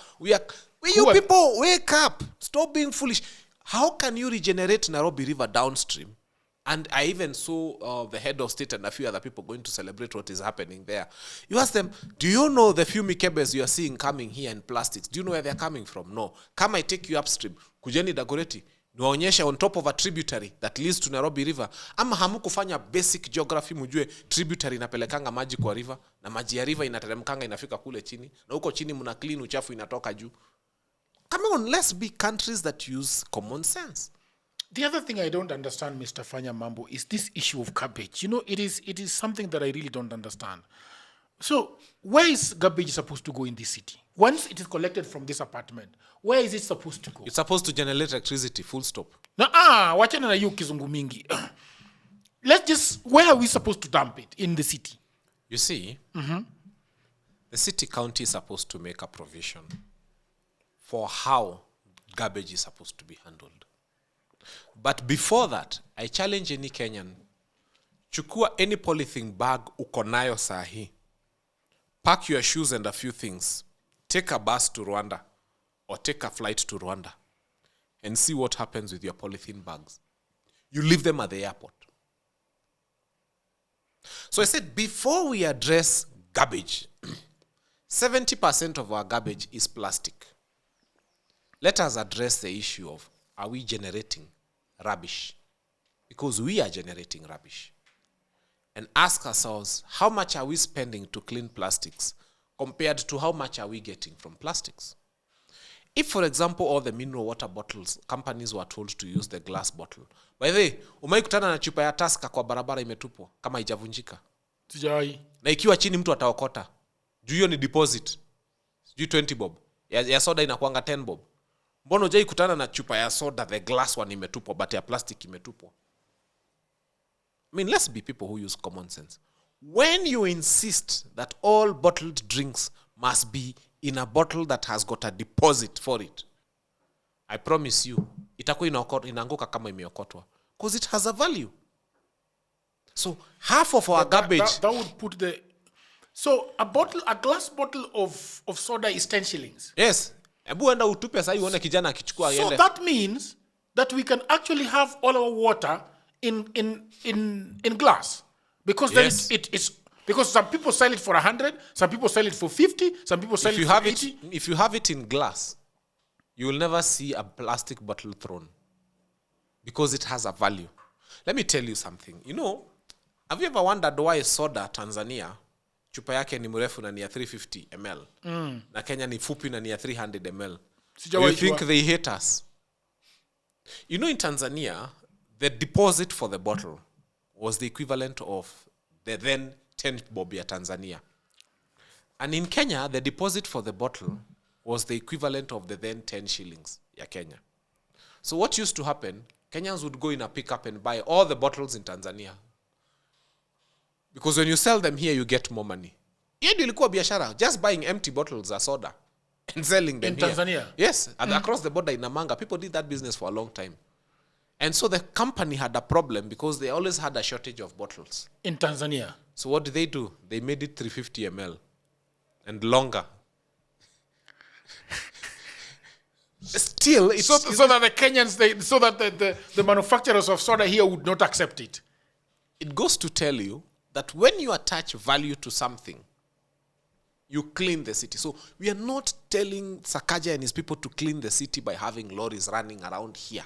People, wake up. Stop being foolish. How can you regenerate Nairobi River downstream? And I even saw the head of state and a few other people going to celebrate what is happening there. You ask them, do you know the few mikebes you are seeing coming here in plastics? Do you know where they're coming from? No. Come, I take you upstream. Kujeni Dagoretti. Niwaonyesha on top of a tributary that leads to Nairobi River. Ama hamukufanya basic geography mujue tributary inapelekanga maji kwa river. Na maji ya river inateremkanga inafika kule chini. Na huko chini muna clean uchafu inatoka juu. Come on, let's be countries that use common sense. The other thing I don't understand, Mr. FANYA MAMBO, is this issue of garbage. You know, it is something that I really don't understand. So, where is garbage supposed to go in this city? Once it is collected from this apartment, where is it supposed to go? It's supposed to generate electricity, full stop. Wachana na hiyo kizungu mingi. Where are we supposed to dump it in the city? You see, the city county is supposed to make a provision for how garbage is supposed to be handled. But before that, I challenge any Kenyan, chukua any polythene bag uko nayo sahi, pack your shoes and a few things, take a bus to Rwanda or take a flight to Rwanda and see what happens with your polythene bags. You leave them at the airport. So I said, before we address garbage, 70% of our garbage is plastic. Let us address the issue of, are we generating rubbish? Because we are generating rubbish. And ask ourselves, how much are we spending to clean plastics compared to how much are we getting from plastics? If, for example, all the mineral water bottles, companies were told to use the glass bottle. By the way, umaikutana na chupa ya Tusker kwa barabara imetupwa kama haijavunjika? Sijai. Na ikiwa chini mtu ataokota. Juu hiyo ni deposit. Juu 20 bob. Ya soda inakuanga 10 bob. Mbono hujai kutana na chupa ya soda, the glass one imetupwa, but ya plastic imetupwa? I mean, let's be people who use common sense. When you insist that all bottled drinks must be in a bottle that has got a deposit for it, I promise you, itakuwa inaanguka kama imeokotwa. Because it has a value. So, half of our garbage... That would put the... So, a glass bottle of soda is 10 shillings? Yes. Ebu enda utupe sahi uone kijana akichukua yende. So that means that we can actually have all our water in glass, because then Yes. it's because some people sell it for 100, some people sell it for 50, some people sell If it you for have 80. it, if you have it in glass, you will never see a plastic bottle thrown because it has a value. Let me tell you something. You know, have you ever wondered why soda Tanzania chupa yake ni mrefu na ni ya 350 ml na Kenya ni fupi na ni ya 300 ml? Do you think they hate us? You know, in Tanzania, the deposit for the bottle was the equivalent of the then 10 bob ya Tanzania. And in Kenya, the deposit for the bottle was the equivalent of the then 10 shillings ya Kenya. So what used to happen, Kenyans would go in a pickup and buy all the bottles in Tanzania. Because when you sell them here, you get more money. Hiyo ndio ilikuwa biashara, just buying empty bottles of soda and selling them in here. Tanzania. Yes, and across the border in Namanga, people did that business for a long time. And so the company had a problem because they always had a shortage of bottles. In Tanzania. So what did they do? They made it 350 ml and longer. Still, it's So that the Kenyans, so that the manufacturers of soda here would not accept it. it goes to tell you that when you attach value to something, you clean the city. So we are not telling Sakaja and his people to clean the city by having lorries running around here.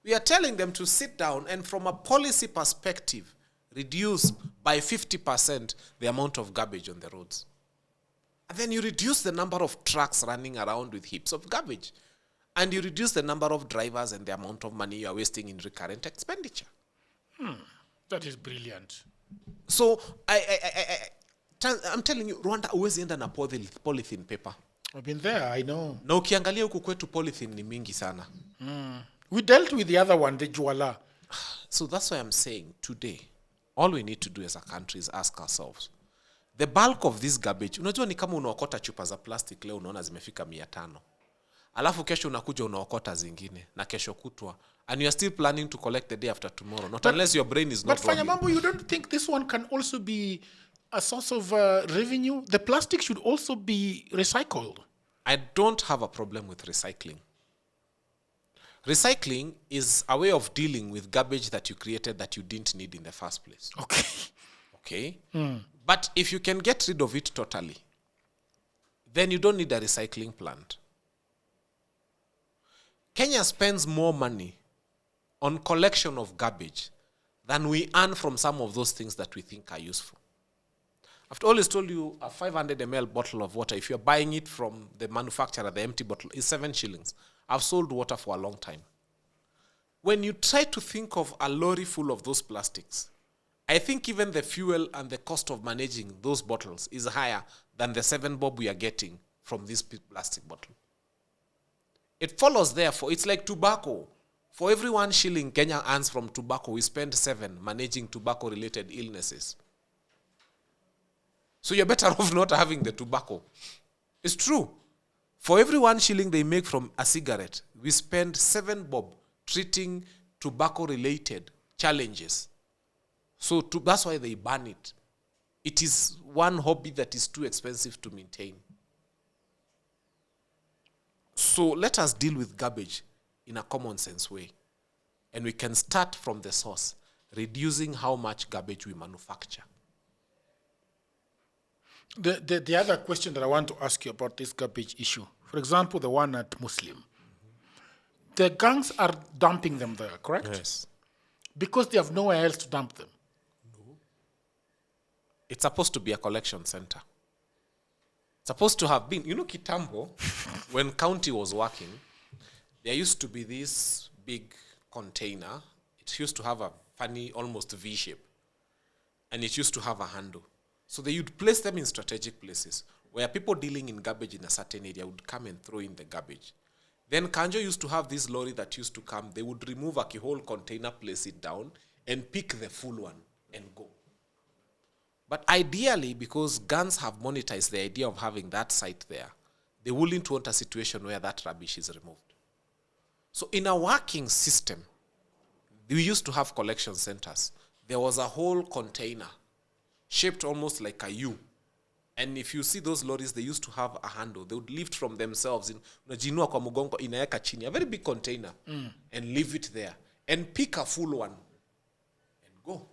We are telling them to sit down and from a policy perspective, reduce by 50% the amount of garbage on the roads. And then you reduce the number of trucks running around with heaps of garbage. And you reduce the number of drivers and the amount of money you are wasting in recurrent expenditure. That is brilliant. So I'm telling you, Rwanda huwezi enda na polythene paper. I've been there, I know. Na ukiangalia huku kwetu polythene ni mingi sana. We dealt with the other one, the Juala. So that's why I'm saying today, all we need to do as a country is ask ourselves, the bulk of this garbage, unajua ni kama unaokota chupa za plastic leo unaona zimefika 500. Alafu kesho unakuja unaokota zingine na kesho kutwa, and you are still planning to collect the day after tomorrow, not unless your brain is not But FANYA working. MAMBO, you don't think this one can also be a source of revenue? The plastic should also be recycled. I don't have a problem with recycling. Recycling is a way of dealing with garbage that you created that you didn't need in the first place. Okay. Okay? But if you can get rid of it totally, then you don't need a recycling plant. Kenya spends more money on collection of garbage than we earn from some of those things that we think are useful. I've always told you a 500 ml bottle of water, if you're buying it from the manufacturer, the empty bottle, is 7 shillings. I've sold water for a long time. When you try to think of a lorry full of those plastics, I think even the fuel and the cost of managing those bottles is higher than the 7 bob we are getting from this plastic bottle. It follows therefore, it's like tobacco. For every 1 shilling Kenya earns from tobacco, we spend 7 managing tobacco-related illnesses. So you're better off not having the tobacco. It's true. For every 1 shilling they make from a cigarette, we spend 7 bob treating tobacco-related challenges. So that's why they ban it. It is one hobby that is too expensive to maintain. So let us deal with garbage in a common sense way. And we can start from the source, reducing how much garbage we manufacture. The other question that I want to ask you about this garbage issue, for example, the one at Muslim, the gangs are dumping them there, correct? Yes. Because they have nowhere else to dump them. It's supposed to be a collection center. It's supposed to have been, you know, Kitambo, when county was working, there used to be this big container. It used to have a funny, almost V shape. And it used to have a handle. So they would place them in strategic places where people dealing in garbage in a certain area would come and throw in the garbage. Then Kanjo used to have this lorry that used to come. They would remove a whole container, place it down, and pick the full one and go. But ideally, because guns have monetized the idea of having that site there, they wouldn't want a situation where that rubbish is removed. So in a working system, we used to have collection centers. There was a whole container shaped almost like a U. And if you see those lorries, they used to have a handle. They would lift from themselves unajinua kwa mugongo inaeka chini, a very big container, and leave it there and pick a full one go.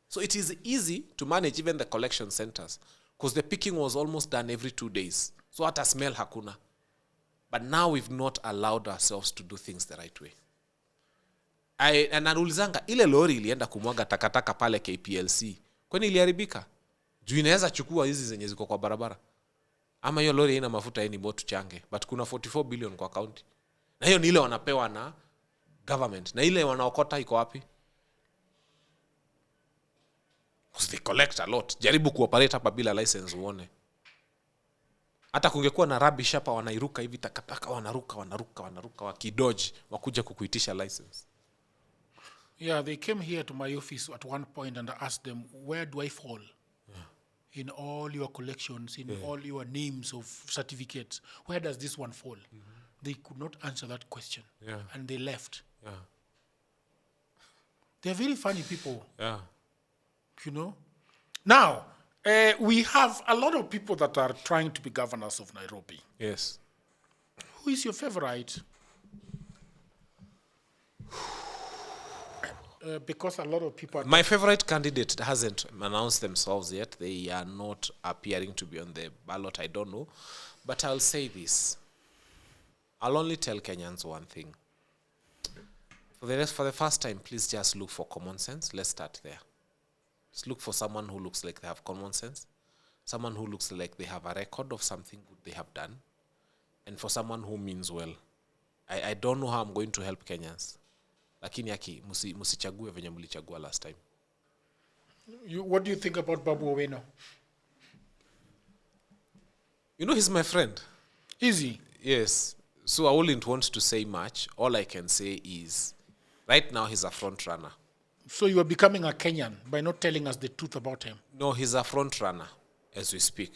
So it is easy to manage even the collection centers because the picking was almost done every 2 days. So hata smell hakuna. But now we've not allowed ourselves to do things the right way. Naulizanga ile lori ilienda kumwaga takataka pale KPLC. Kwani iliharibika? Juu inaweza chukua hizi zenye ziko kwa barabara. Ama hiyo lori haina mafuta ni botu change. But kuna 44 billion kwa county. Na hiyo ni ile wanapewa na government. Na ile wanaokota iko wapi? Because they collect a lot. Jaribu kuoperate hapa bila license uone. Hata kungekuwa na rubbish hapa wanairuka hivi takataka wanaruka wakidoji wakuja kukuitisha license. Yeah, they came here to my office at one point and I asked them, where do I fall? In all your collections, in all your names of certificates, where does this one fall? They could not answer that question. And they left. They're very funny people. You know? Now, we have a lot of people that are trying to be governors of Nairobi. Yes. Who is your favorite? Because a lot of people... My favorite candidate hasn't announced themselves yet. They are not appearing to be on the ballot. I don't know. But I'll say this. I'll only tell Kenyans one thing. For the first time, please just look for common sense. Let's start there. Just look for someone who looks like they have common sense. Someone who looks like they have a record of something good they have done. And for someone who means well. I don't know how I'm going to help Kenyans. Lakini yaki, musichague venye mulichagua last time. What do you think about Babu Owino? You know, he's my friend. Is he? Yes. So I wouldn't want to say much. All I can say is, right now he's a front runner. So you are becoming a Kenyan by not telling us the truth about him? No, he's a front runner as we speak.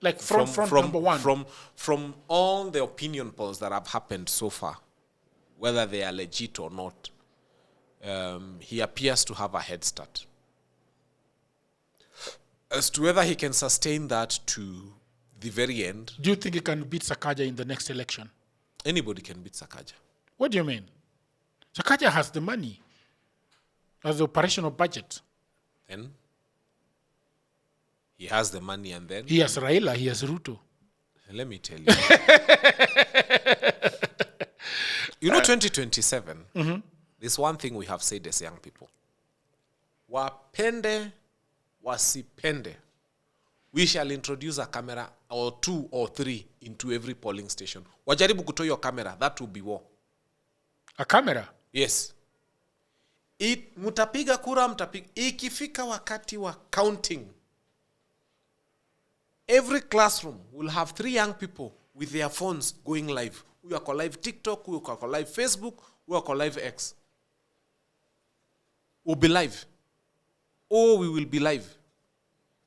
Like front number one? From all the opinion polls that have happened so far, whether they are legit or not, he appears to have a head start. As to whether he can sustain that to the very end... Do you think he can beat Sakaja in the next election? Anybody can beat Sakaja. What do you mean? Sakaja has the money. Has the operational budget. Then? He has the money and then? He has Raila, he has Ruto. Let me tell you. You know, 2027, there's one thing we have said as young people. Wapende, wasipende. We shall introduce a camera or 2 or 3 into every polling station. Wajaribu kutoa your camera, that will be war. A camera? Yes. Mutapiga kura, mutapiga. Ikifika wakati wa counting, every classroom will have 3 young people with their phones going live. We are live TikTok, we are live Facebook, we are live X. We'll be live. Oh, we will be live.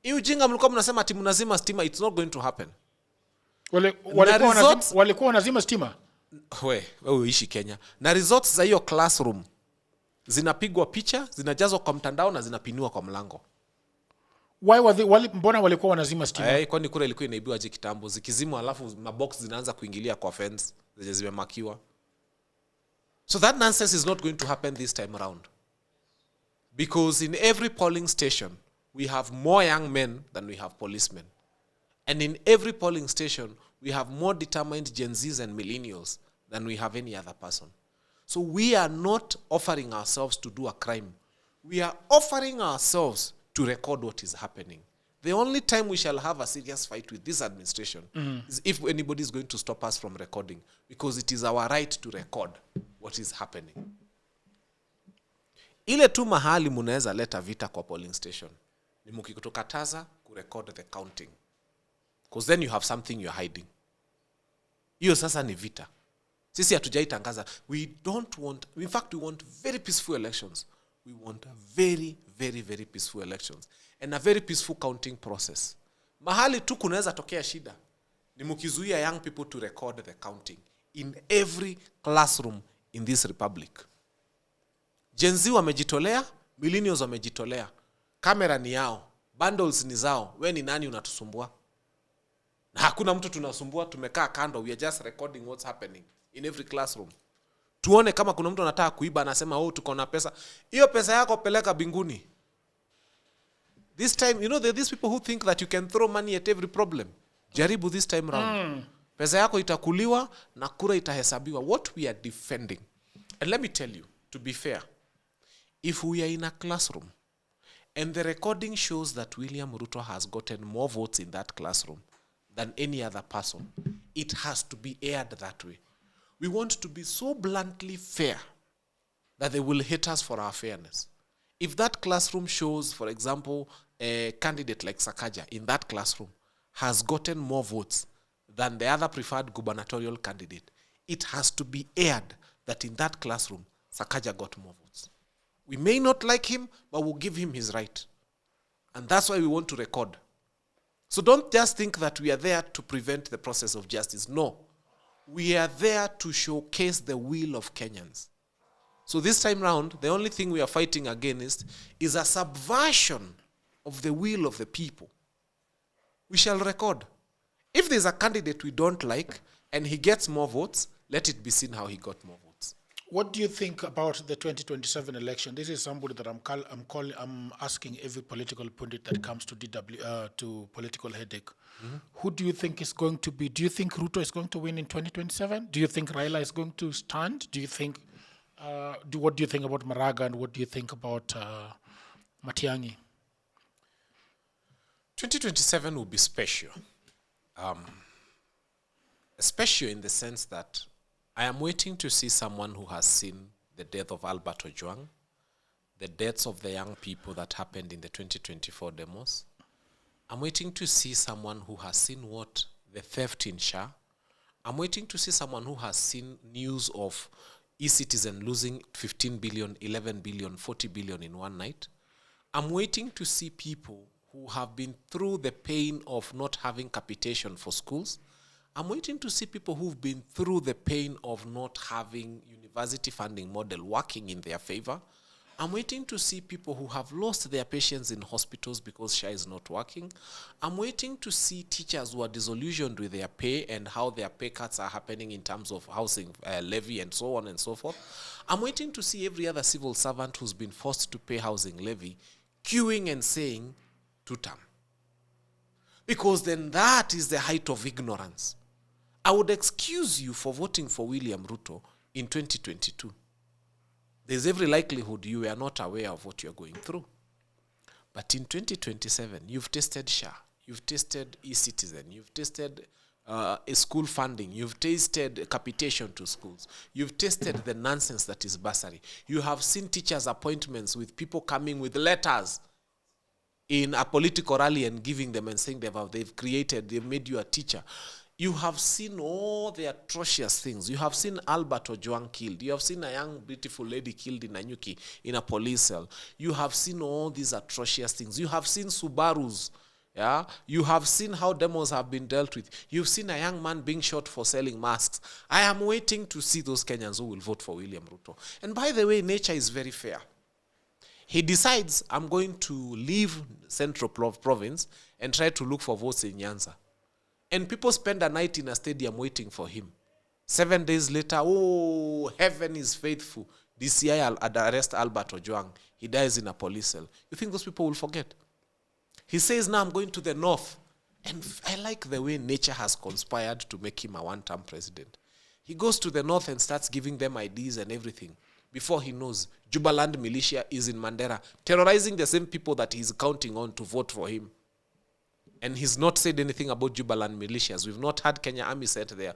Ujinga mlikuwa mnasema ati mnazima stima, it's not going to happen. Walikuwa wanazima stima? Wewe uishi Kenya. Na results za hiyo classroom zinapigwa picha, zinajazwa kwa mtandao na zinapinua kwa mlango. Mbona walikuwa wanazima stima? Kwani kura ilikuwa inaibiwa aje kitambo? Zikizimwa alafu mabox zinaanza kuingilia kwa fence zenye zimemakiwa. So that nonsense is not going to happen this time around. Because in every polling station, we have more young men than we have policemen. And in every polling station, we have more determined Gen Zs and millennials than we have any other person. So we are not offering ourselves to do a crime. We are offering ourselves to record what is happening. The only time we shall have a serious fight with this administration is if anybody is going to stop us from recording, because it is our right to record what is happening. Ile tu mahali munaweza leta vita kwa polling station ni mkikutukataza kurecord the counting, because then you have something you're hiding. Hiyo sasa ni vita. Sisi hatujaitangaza. We don't want, in fact we want very peaceful elections. We want a very, very, very peaceful elections and a very peaceful counting process. Mahali tu kunaweza tokea shida ni mkizuia young people to record the counting in every classroom in this republic. Gen Z wamejitolea, millennials wamejitolea. Kamera ni yao, bundles ni zao. Wewe ni nani unatusumbua? Na hakuna mtu tunasumbua, tumekaa kando. We are just recording what's happening in every classroom. Tuone kama kuna mtu anataka kuiba anasema tuko na pesa. Hiyo pesa yako peleka binguni. This time, there are these people who think that you can throw money at every problem. Jaribu this time round. Pesa yako itakuliwa na kura itahesabiwa. What we are defending. And let me tell you, to be fair, if we are in a classroom and the recording shows that William Ruto has gotten more votes in that classroom than any other person, it has to be aired that way. We want to be so bluntly fair that they will hate us for our fairness. If that classroom shows, for example, a candidate like Sakaja in that classroom has gotten more votes than the other preferred gubernatorial candidate, it has to be aired that in that classroom, Sakaja got more votes. We may not like him, but we'll give him his right. And that's why we want to record. So don't just think that we are there to prevent the process of justice. No. We are there to showcase the will of Kenyans. So this time round, the only thing we are fighting against is a subversion of the will of the people. We shall record. If there's a candidate we don't like and he gets more votes, let it be seen how he got more votes. What do you think about the 2027 election? This is somebody that I'm asking every political pundit that comes to to Political Headache. Who do you think is going to be? Do you think Ruto is going to win in 2027? Do you think Raila is going to stand? Do you think? What do you think about Maraga and what do you think about Matiang'i? 2027 will be special. Special in the sense that I am waiting to see someone who has seen the death of Albert Ojwang, the deaths of the young people that happened in the 2024 demos. I'm waiting to see someone who has seen what the theft in Shah. I'm waiting to see someone who has seen news of e-citizen losing 15 billion, 11 billion, 40 billion in one night. I'm waiting to see people who have been through the pain of not having capitation for schools. I'm waiting to see people who've been through the pain of not having university funding model working in their favor. I'm waiting to see people who have lost their patients in hospitals because SHA is not working. I'm waiting to see teachers who are disillusioned with their pay and how their pay cuts are happening in terms of housing levy and so on and so forth. I'm waiting to see every other civil servant who's been forced to pay housing levy queuing and saying, "Tutam." Because then that is the height of ignorance. I would excuse you for voting for William Ruto in 2022. There's every likelihood you are not aware of what you're going through. But in 2027, you've tested SHA, you've tested e-citizen, you've tested school funding, you've tasted capitation to schools, you've tested the nonsense that is bursary. You have seen teachers' appointments with people coming with letters in a political rally and giving them and saying they've made you a teacher. You have seen all the atrocious things. You have seen Albert Ojwang killed. You have seen a young, beautiful lady killed in Nanyuki in a police cell. You have seen all these atrocious things. You have seen Subarus. Yeah? You have seen how demos have been dealt with. You've seen a young man being shot for selling masks. I am waiting to see those Kenyans who will vote for William Ruto. And by the way, nature is very fair. He decides, I'm going to leave Central Province and try to look for votes in Nyanza. And people spend a night in a stadium waiting for him. 7 days later, heaven is faithful. DCI arrest Albert Ojwang. He dies in a police cell. You think those people will forget? He says, now I'm going to the north. And I like the way nature has conspired to make him a one-term president. He goes to the north and starts giving them IDs and everything. Before he knows, Jubaland militia is in Mandera, terrorizing the same people that he's counting on to vote for him. And he's not said anything about Jubaland militias. We've not had Kenya Army set there.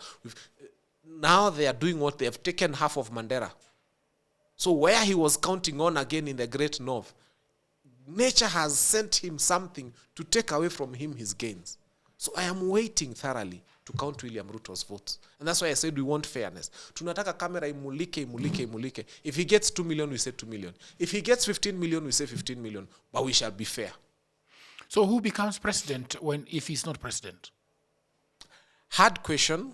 Now they are doing what? They have taken half of Mandera. So where he was counting on again in the Great North, nature has sent him something to take away from him his gains. So I am waiting thoroughly to count William Ruto's votes. And that's why I said we want fairness. Tunataka kamera imulike. If he gets 2 million, we say 2 million. If he gets 15 million, we say 15 million. But we shall be fair. So who becomes president if he's not president? Hard question,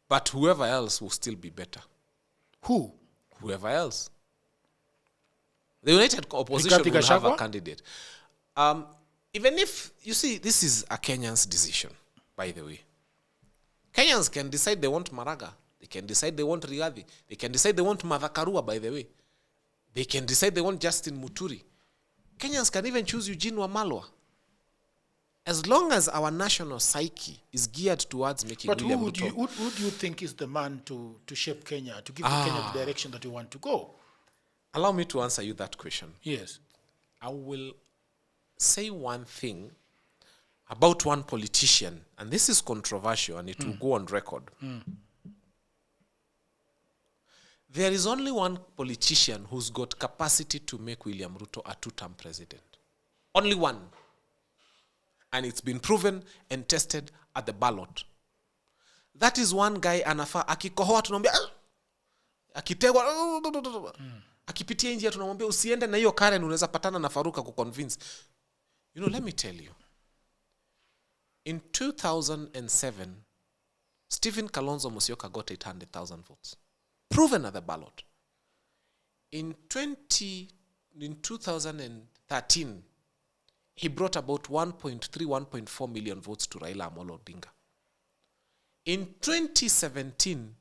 but whoever else will still be better. Who? Whoever else. The United Opposition will have a candidate. Even if, you see, this is a Kenyan's decision, by the way. Kenyans can decide they want Maraga. They can decide they want Rigathi. They can decide they want Martha Karua, by the way. They can decide they want Justin Muturi. Kenyans can even choose Eugene Wamalwa. As long as our national psyche is geared towards making William Ruto. But who do you think is the man to shape Kenya, to give Kenya the direction that you want to go? Allow me to answer you that question. Yes. I will say one thing about one politician, and this is controversial and it will go on record. There is only one politician who's got capacity to make William Ruto a two-term president. Only one. And it's been proven and tested at the ballot. That is one guy anafa akikohoa tunamwambia akitegwa akipitia njia tunamwambia usiende na hiyo Karen unaweza patana na Faruka kuconvince. You know, let me tell you. In 2007, Stephen Kalonzo Musyoka got 800,000 votes. Proven at the ballot. In 2013, he brought about 1.4 million votes to Raila Amolo Odinga. In 2017,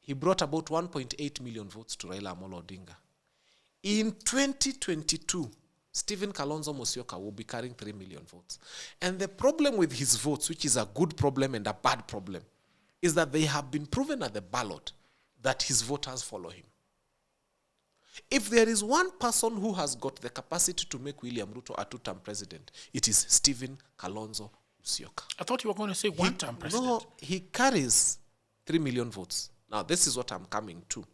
he brought about 1.8 million votes to Raila Amolo Odinga. In 2022, Stephen Kalonzo Musyoka will be carrying 3 million votes. And the problem with his votes, which is a good problem and a bad problem, is that they have been proven at the ballot that his voters follow him. If there is one person who has got the capacity to make William Ruto a two-term president, it is Stephen Kalonzo Musyoka. I thought you were going to say one-term president. No, he carries 3 million votes. Now, this is what I'm coming to.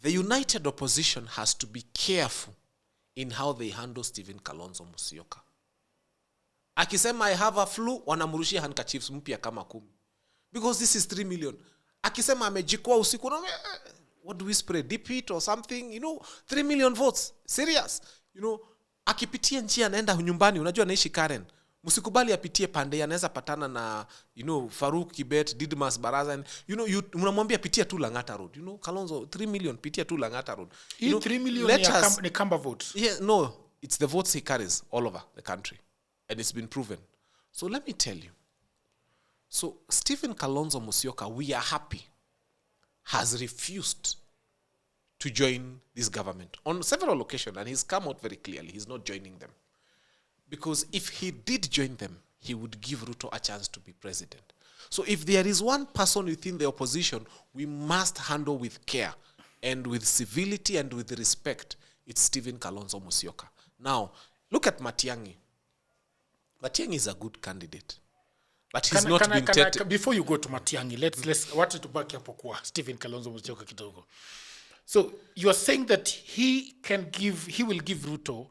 The united opposition has to be careful in how they handle Stephen Kalonzo Musyoka. Akisema I have a flu, wanamurushia handkerchiefs mpya kama 10. Because this is 3 million. Akisema amejikwa usiku, what do we spray? Deep heat or something? You know, 3 million votes. Serious. You know, akipitia njia anaenda nyumbani, unajua anaishi Karen. Musikubali apitie pande, anaweza patana na, you know, Faruk Kibet, Didmas Baraza. And, you know, unamwambia pitia tu Langata Road. You know, Kalonzo, 3 million, pitia tu Langata Road. You know, 3 million ni Kamba votes. Yeah, no, it's the votes he carries all over the country. And it's been proven. So let me tell you. So Stephen Kalonzo Musyoka, we are happy, has refused to join this government on several occasions, and he's come out very clearly. He's not joining them. Because if he did join them, he would give Ruto a chance to be president. So if there is one person within the opposition we must handle with care and with civility and with respect, it's Stephen Kalonzo Musyoka. Now, look at Matiang'i. Matiang'i is a good candidate. But he's not been tested. Before you go to Matiang'i, let's watch it back hapo kwa Stephen Kalonzo Musyoka kidogo. So you are saying that he will give Ruto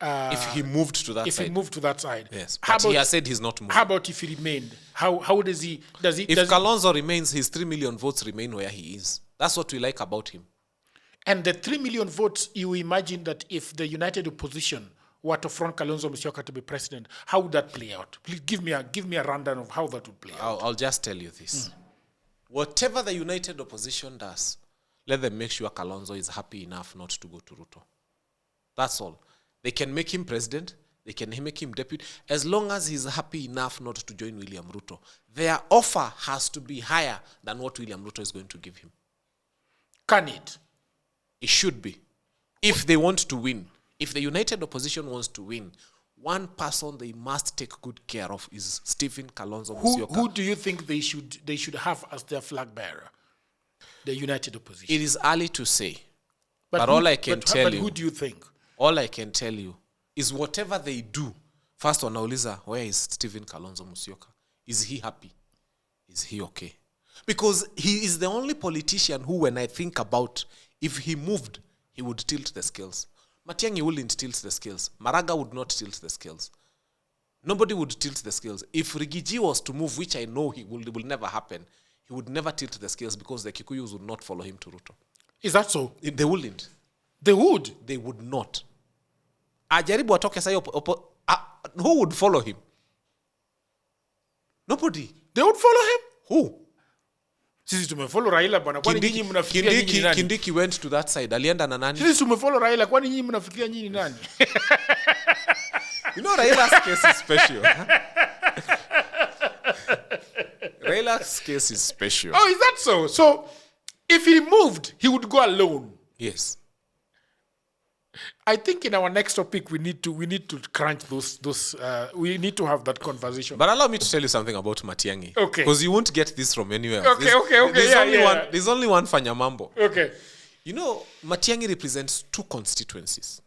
if he moved to that side. If he moved to that side. Yes. But he has said he's not moving. How about if he remained? How does he If Kalonzo remains, his 3 million votes remain where he is. That's what we like about him. And the 3 million votes, you imagine that if the united opposition were to front Kalonzo Musyoka to be president, how would that play out? Please give me a rundown of how that would play out. I'll just tell you this. Whatever the united opposition does, let them make sure Kalonzo is happy enough not to go to Ruto. That's all. They can make him president. They can make him deputy. As long as he's happy enough not to join William Ruto, their offer has to be higher than what William Ruto is going to give him. Can it? It should be. If they want to win. If the united opposition wants to win, one person they must take good care of is Stephen Kalonzo Musyoka. Who do you think they should have as their flag bearer? The united opposition. It is early to say. But all I can tell you. Who do you think? All I can tell you is whatever they do, first wanauliza, where is Stephen Kalonzo Musyoka? Is he happy? Is he okay? Because he is the only politician who, when I think about, if he moved, he would tilt the scales. Matiang'i wouldn't tilt the scales. Maraga would not tilt the scales. Nobody would tilt the scales. If Rigiji was to move, which I know it will never happen, he would never tilt the scales because the Kikuyus would not follow him to Ruto. Is that so? They wouldn't. They would? They would not. Ajaribu atoke sayo, who would follow him? Nobody. They would follow him? Who? Sisi tumefollow Raila bwana, kwani nyinyi mnafikiria nyinyi ni nani? Kindiki went to that side. Alienda na nani? Sisi tumefollow Raila, kwani nyinyi mnafikiria nyinyi ni nani? You know Raila's case is special. Raila's case is special. Oh, is that so? So, if he moved, he would go alone. Yes. I think in our next topic we need to crunch those. We need to have that conversation. But allow me to tell you something about Matiang'i. Okay. Because you won't get this from anywhere else. Okay. There's only one FANYA MAMBO. Okay. You know, Matiang'i represents 2 constituencies.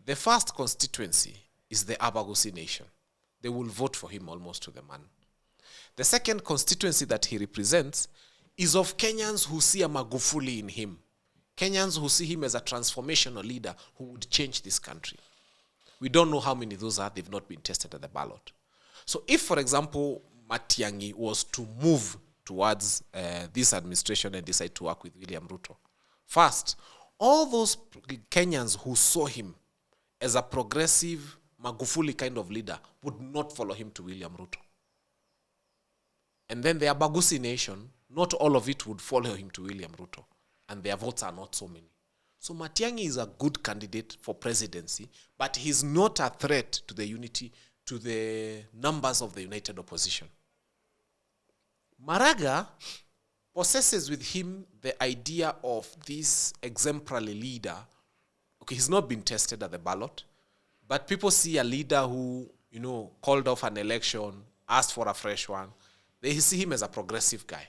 The first constituency is the Abagusi Nation. They will vote for him almost to the man. The second constituency that he represents is of Kenyans who see a Magufuli in him. Kenyans who see him as a transformational leader who would change this country. We don't know how many those are. They've not been tested at the ballot. So if, for example, Matiang'i was to move towards this administration and decide to work with William Ruto, first, all those Kenyans who saw him as a progressive Magufuli kind of leader would not follow him to William Ruto. And then the Abagusi Nation, not all of it would follow him to William Ruto. And their votes are not so many. So Matiang'i is a good candidate for presidency, but he's not a threat to the unity, to the numbers of the united opposition. Maraga possesses with him the idea of this exemplary leader. Okay, he's not been tested at the ballot, but people see a leader who, called off an election, asked for a fresh one. They see him as a progressive guy.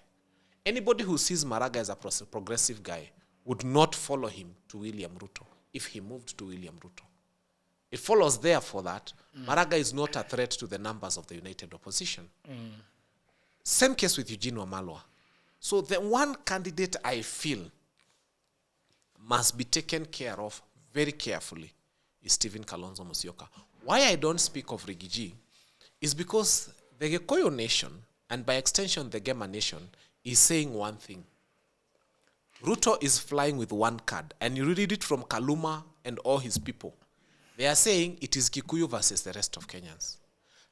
Anybody who sees Maraga as a progressive guy would not follow him to William Ruto if he moved to William Ruto. It follows therefore that Maraga is not a threat to the numbers of the united opposition. Same case with Eugene Wamalwa. So the one candidate I feel must be taken care of very carefully is Stephen Kalonzo Musyoka. Why I don't speak of Rigiji is because the Gikuyu nation, and by extension the Gema nation, is saying one thing. Ruto is flying with one card, and you read it from Kaluma and all his people. They are saying it is Kikuyu versus the rest of Kenyans.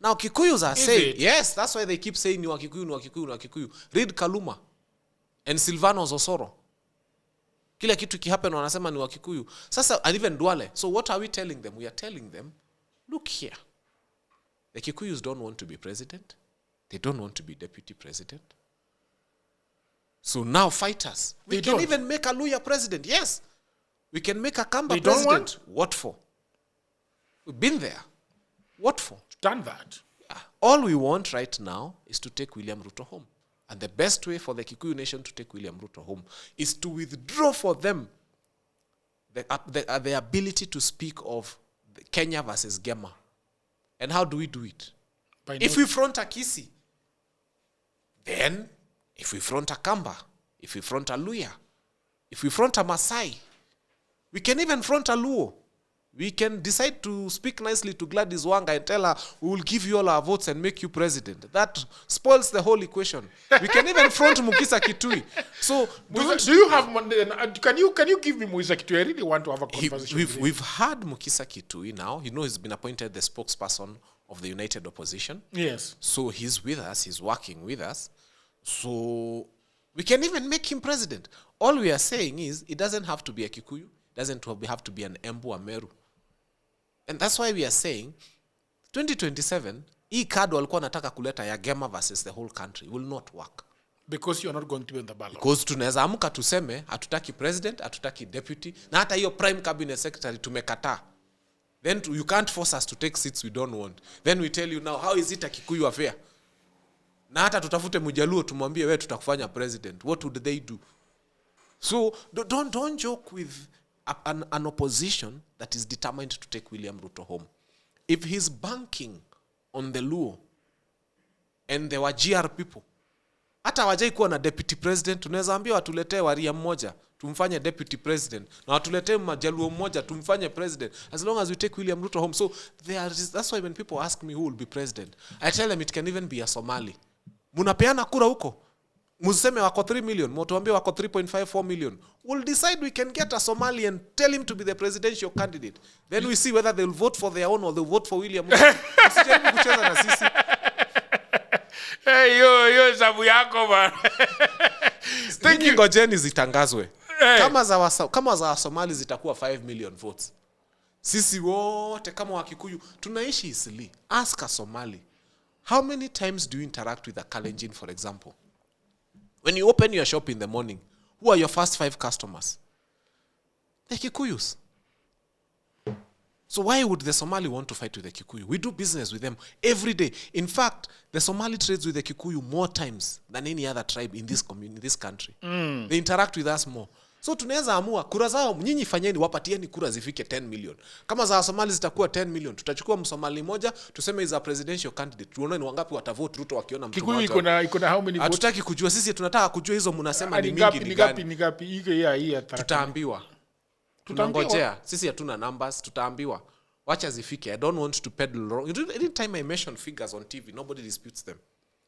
Now Kikuyus are saying, yes, that's why they keep saying ni wa Kikuyu, ni wa Kikuyu, ni wa Kikuyu. Read Kaluma and Silvano Osoro. Kila kitu kihappen wanasema ni wa Kikuyu. Sasa, and even Duale. So what are we telling them? We are telling them, look here. The Kikuyus don't want to be president. They don't want to be deputy president. So now fight us. We can even make a Luya president. Yes. We can make a Kamba president. What for? We've been there. What for? Done that. Yeah. All we want right now is to take William Ruto home. And the best way for the Kikuyu nation to take William Ruto home is to withdraw for them the ability to speak of Kenya versus Gema. And how do we do it? If we front a Kisi, then if we front a Kamba, if we front a Luya, if we front a Masai, we can even front a Luo. We can decide to speak nicely to Gladys Wanga and tell her, we will give you all our votes and make you president. That spoils the whole equation. We can even front Mukisa Kitui. So, do you have, can you give me Mukisa Kitui? I really want to have a conversation. We've had Mukisa Kitui now. He's been appointed the spokesperson of the united opposition. Yes. So he's with us. He's working with us. So we can even make him president. All we are saying is it doesn't have to be a Kikuyu. It doesn't have to be an Embu Ameru. And that's why we are saying 2027, hii card walikuwa nataka kuleta ya Gema versus the whole country will not work. Because you are not going to be on the ballot. Because tunaweza amka tuseme hatutaki president, hatutaki deputy, na hata hiyo prime cabinet secretary tumekataa. Then you can't force us to take seats we don't want. Then we tell you now, how is it a Kikuyu affair? Na hata tutafute Mujaluo tumwambie wewe tutakufanya president. What would they do? So don't joke with an opposition that is determined to take William Ruto home. If he's banking on the Luo and there were GR people, hata wajai kuwa na deputy president, tunaweza ambia watuletee Waria mmoja tumfanye deputy president, na watuletee Majaluo mmoja tumfanye president, as long as we take William Ruto home. So that's why when people ask me who will be president, I tell them it can even be a Somali. Munapeana kura huko, museme wako 3 million, mutuambie wako 3.54 million. We'll decide we can get a Somali and tell him to be the presidential candidate. Then we see whether they'll vote for their own or they'll vote for William Ruto. Usijaribu kucheza na sisi. Hey, yo, sabu yako man. Thank you. Ngojeni zitangazwe. Hey. Kama za Somali zitakuwa 5 million votes. Sisi wote kama Wakikuyu tunaishi Isili. Ask a Somali. How many times do you interact with a Kalenjin, for example? When you open your shop in the morning, who are your first 5 customers? The Kikuyus. So why would the Somali want to fight with the Kikuyu? We do business with them every day. In fact, the Somali trades with the Kikuyu more times than any other tribe in this community, this country. They interact with us more. So tunaweza amua kura zao nyinyi fanyeni wapatieni kura zifike 10 million. Kama za Somali zitakuwa 10 million, tutachukua Msomali moja tuseme is a presidential candidate. Tuone ni wangapi watavote Ruto wakiona mtu mmoja. Kikuyu iko na how many votes? Hatutaki kujua, sisi tunataka kujua hizo mnasema ni mingi ni gani. Ni ngapi hii Tutaambiwa. Tunangojea. Sisi hatuna numbers, tutaambiwa. Wacha zifike. I don't want to peddle wrong. Anytime I mention figures on TV, nobody disputes them.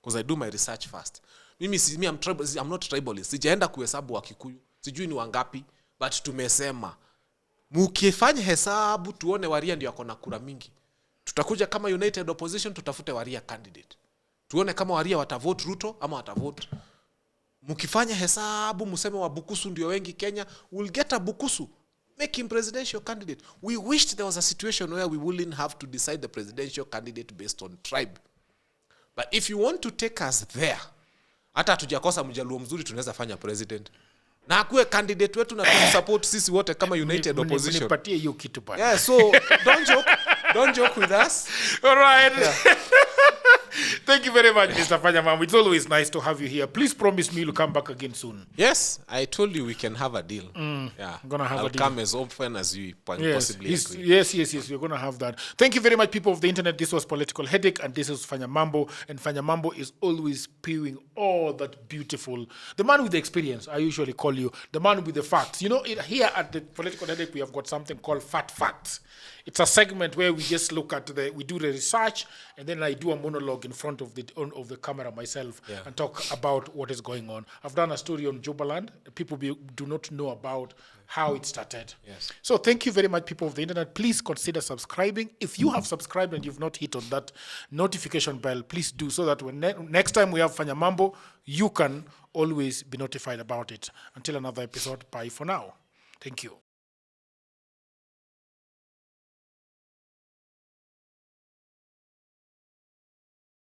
Because I do my research first. I'm not tribalist. Sijaenda kuhesabu wa Kikuyu. Sijui ni wangapi, but tumesema. Mukifanya hesabu tuone Waria ndio akona kura mingi. Tutakuja kama United Opposition tutafute Waria candidate. Tuone kama Waria watavote Ruto ama watavote. Mukifanya hesabu museme wa Bukusu ndio wengi Kenya, we'll get a Bukusu. Make him presidential candidate. We wished there was a situation where we wouldn't have to decide the presidential candidate based on tribe. But if you want to take us there, hata hatujakosa mjaluo mzuri tunaweza fanya president. Na akuwe candidate wetu na support sisi wote kama United Opposition. Nipatie hiyo kitu bana. Yeah, so don't joke with us. All right. Yeah. Thank you very much, Mr. FANYA MAMBO. It's always nice to have you here. Please promise me you'll come back again soon. Yes, I told you we can have a deal. Yeah, I'm gonna have I'll a deal. come as often as you possibly agree. Yes, we're going to have that. Thank you very much, people of the internet. This was Political Headache, and this is FANYA MAMBO. And FANYA MAMBO is always spewing all that beautiful. The man with the experience, I usually call you. The man with the facts. You know, here at the Political Headache, we have got something called Fat Facts. It's a segment where we just look at we do the research, and then I do a monologue in front of the camera myself and talk about what is going on. I've done a story on Jubaland. People do not know about how it started. Yes. So thank you very much, people of the internet. Please consider subscribing. If you have subscribed and you've not hit on that notification bell, please do, so that when next time we have FANYA MAMBO, you can always be notified about it. Until another episode, bye for now. Thank you.